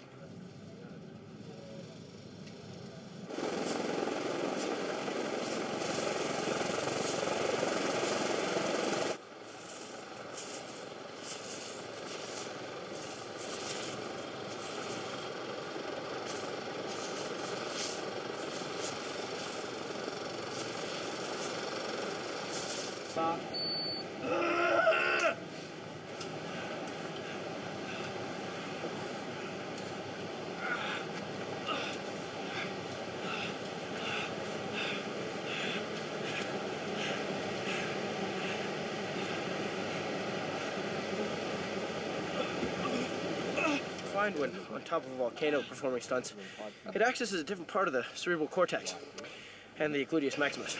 When on top of a volcano performing stunts, it accesses a different part of the cerebral cortex and the gluteus maximus.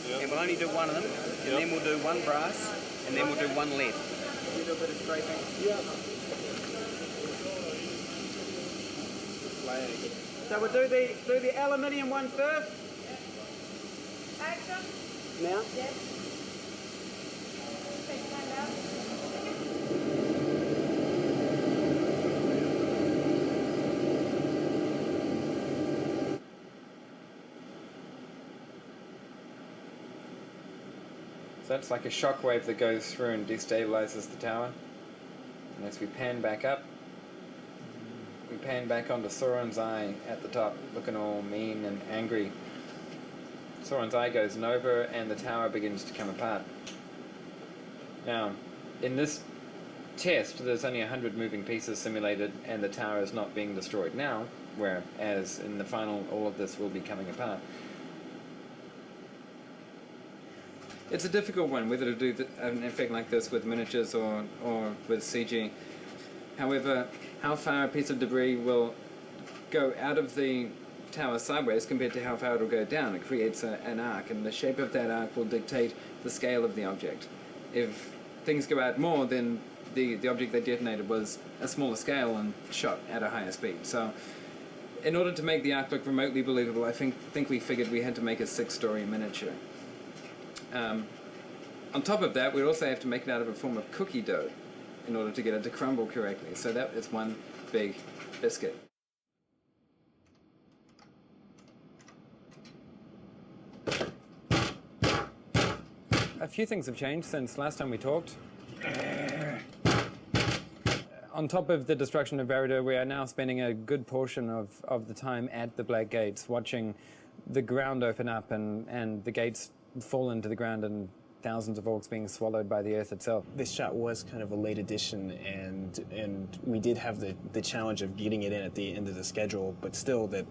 and we'll only do one of them, and then we'll do one brass, and then we'll do one lead. We do a bit of scraping. Yeah. So we'll do the aluminium one first. Action. Now. Yes. So that's like a shockwave that goes through and destabilizes the tower. And as we pan back up, we pan back onto Sauron's eye at the top, looking all mean and angry. Sauron's eye goes over and the tower begins to come apart. Now, in this test, there's only 100 moving pieces simulated and the tower is not being destroyed now, whereas in the final, all of this will be coming apart. It's a difficult one, whether to do an effect like this with miniatures or with CG. However, how far a piece of debris will go out of the tower sideways compared to how far it will go down, it creates an arc, and the shape of that arc will dictate the scale of the object. If things go out more, then the object that detonated was a smaller scale and shot at a higher speed. So, in order to make the arc look remotely believable, I think we figured we had to make a 6-story miniature. On top of that, we also have to make it out of a form of cookie dough in order to get it to crumble correctly. So that is one big biscuit. A few things have changed since last time we talked. On top of the destruction of Barad-dûr, we are now spending a good portion of the time at the Black Gates, watching the ground open up and the gates fall into the ground and thousands of orcs being swallowed by the earth itself. This shot was kind of a late addition, and we did have the challenge of getting it in at the end of the schedule, but still that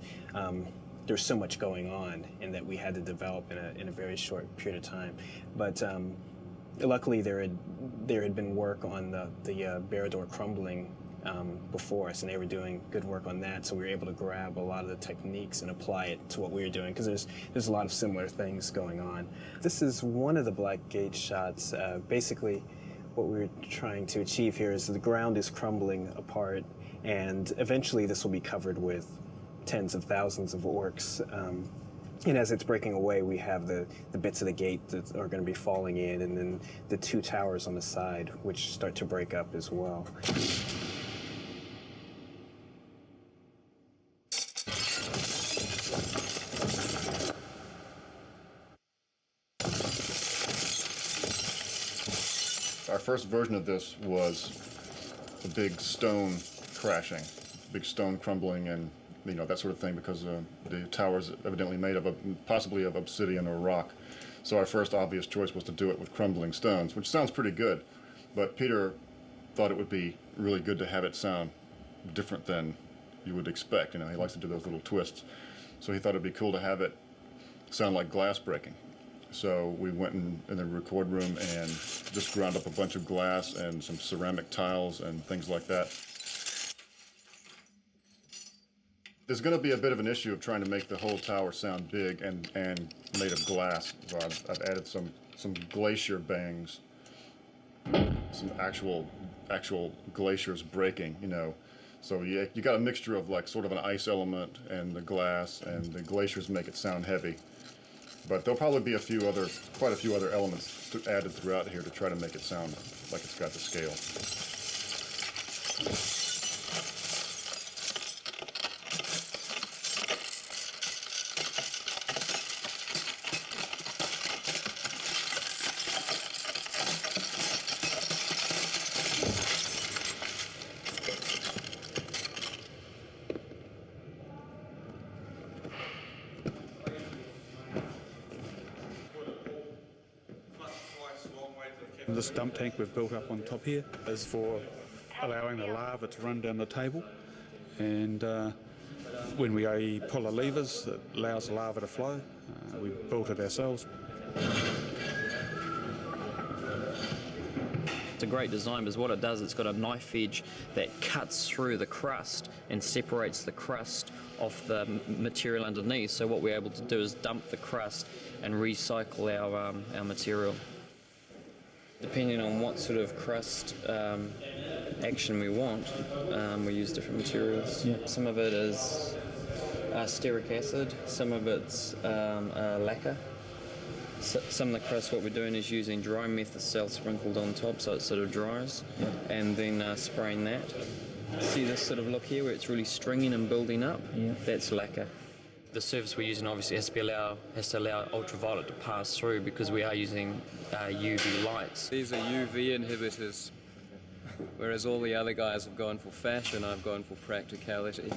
there's so much going on and that we had to develop in a very short period of time. But luckily there had been work on the Barad-dûr crumbling before us, and they were doing good work on that, so we were able to grab a lot of the techniques and apply it to what we were doing, because there's a lot of similar things going on. This is one of the Black Gate shots. Basically, what we're trying to achieve here is the ground is crumbling apart, and eventually this will be covered with tens of thousands of orcs. And as it's breaking away, we have the bits of the gate that are going to be falling in, and then the 2 towers on the side, which start to break up as well. Our first version of this was a big stone crashing, big stone crumbling, and that sort of thing, because the tower's evidently made of possibly of obsidian or rock. So our first obvious choice was to do it with crumbling stones, which sounds pretty good, but Peter thought it would be really good to have it sound different than you would expect. He likes to do those little twists. So he thought it'd be cool to have it sound like glass breaking. So we went in the record room and just ground up a bunch of glass and some ceramic tiles and things like that. There's going to be a bit of an issue of trying to make the whole tower sound big and made of glass. So I've added some glacier bangs, some actual glaciers breaking, So you got a mixture of like sort of an ice element and the glass, and the glaciers make it sound heavy. But there'll probably be quite a few other elements added throughout here to try to make it sound like it's got the scale. This dump tank we've built up on top here is for allowing the lava to run down the table, and when we pull the levers, it allows the lava to flow. We built it ourselves. It's a great design because what it does, it's got a knife edge that cuts through the crust and separates the crust off the material underneath. So what we're able to do is dump the crust and recycle our material. Depending on what sort of crust action we want, we use different materials. Yeah. Some of it is stearic acid, some of it's lacquer. Some of the crust, what we're doing is using dry methocel sprinkled on top so it sort of dries, and then spraying that. See this sort of look here where it's really stringing and building up? Yeah. That's lacquer. The surface we're using obviously has to allow ultraviolet to pass through because we are using UV lights. These are UV inhibitors, whereas all the other guys have gone for fashion, I've gone for practicality.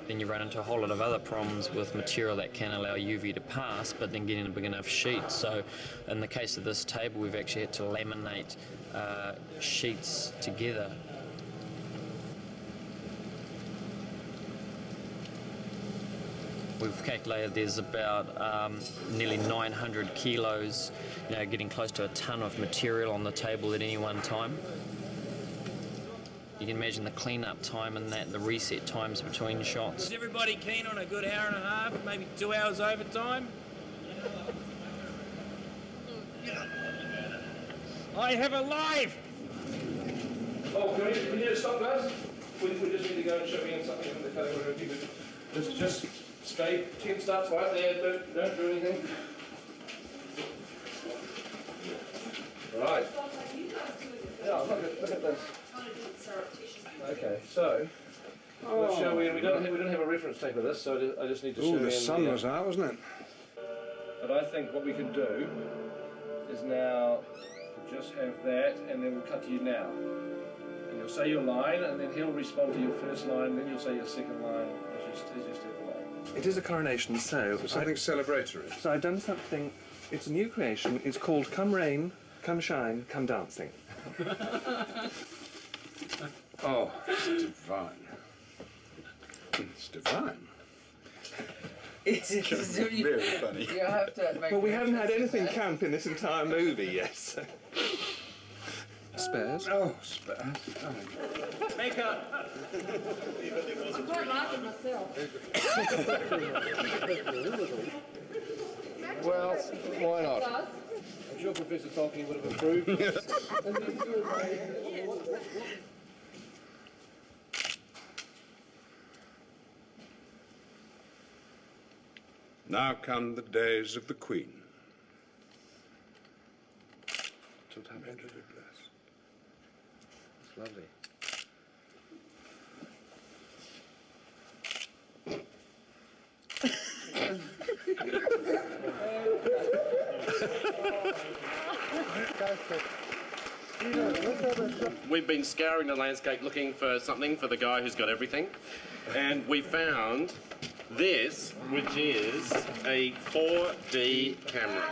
Then you run into a whole lot of other problems with material that can allow UV to pass, but then getting a big enough sheet. So in the case of this table, we've actually had to laminate sheets together. We've calculated there's about nearly 900 kilos, getting close to a ton of material on the table at any one time. You can imagine the clean-up time and that, the reset times between shots. Is everybody keen on a good hour and a half, maybe 2 hours overtime? I have a live! Oh, can you stop, guys? We just need to go and show you something from the caterer. If you could just stay tensed up right there, don't do anything. Right. Yeah, look at this. Okay, so let's show we don't have a reference tape of this, so I just need to show you. Oh, the sun was out, wasn't it? But I think what we can do is now just have that, and then we'll cut to you now. And you'll say your line, and then he'll respond to your first line, then you'll say your second line as you step away. It is a coronation, so something celebratory. So I've done something. It's a new creation. It's called "Come Rain, Come Shine, Come Dancing." Oh, it's divine. It's divine. It's very funny. You have to make. Well, we haven't had anything camp in this entire movie yet. So. Spares? Oh, spares. Oh. Makeup! I'm quite liking myself. Well, why not? I'm sure Professor Tolkien would have approved. Now come the days of the Queen. May it be blessed. It's lovely. We've been scouring the landscape looking for something for the guy who's got everything, and we found this, which is a 4D camera.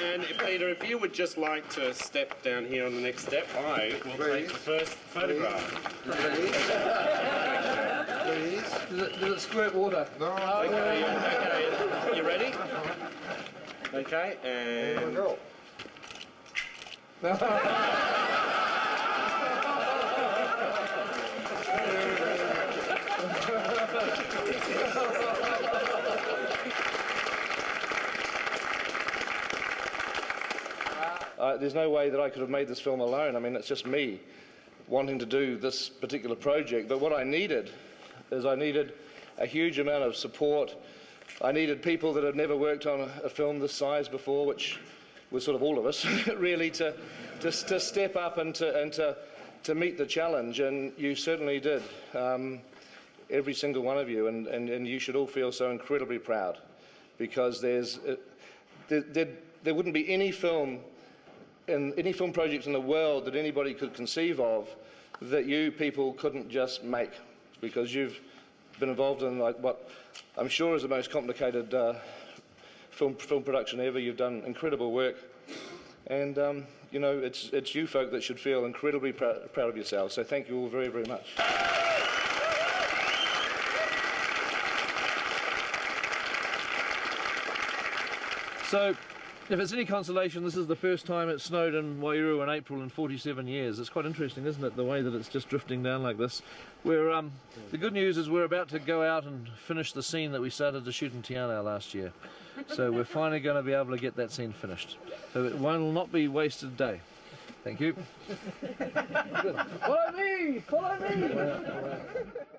And Peter, if you would just like to step down here on the next step, I will take the first photograph. Please. Does it squirt water? No. Okay, you ready? Okay, and... Here we go. There's no way that I could have made this film alone. I mean, it's just me wanting to do this particular project. But what I needed is I needed a huge amount of support. I needed people that had never worked on a film this size before, which was sort of all of us, really, to step up and to meet the challenge. And you certainly did, every single one of you. And you should all feel so incredibly proud, because there wouldn't be any film project in the world that anybody could conceive of that you people couldn't just make, because you've been involved in like what I'm sure is the most complicated film production ever. You've done incredible work, and you know, it's you folk that should feel incredibly proud of yourselves. So thank you all very, very much. So If it's any consolation, this is the first time it snowed in Waiuru in April in 47 years. It's quite interesting, isn't it, the way that it's just drifting down like this. The good news is we're about to go out and finish the scene that we started to shoot in Tiana last year. So we're finally going to be able to get that scene finished. So it will not be wasted day. Thank you. Good. Follow me! Follow me!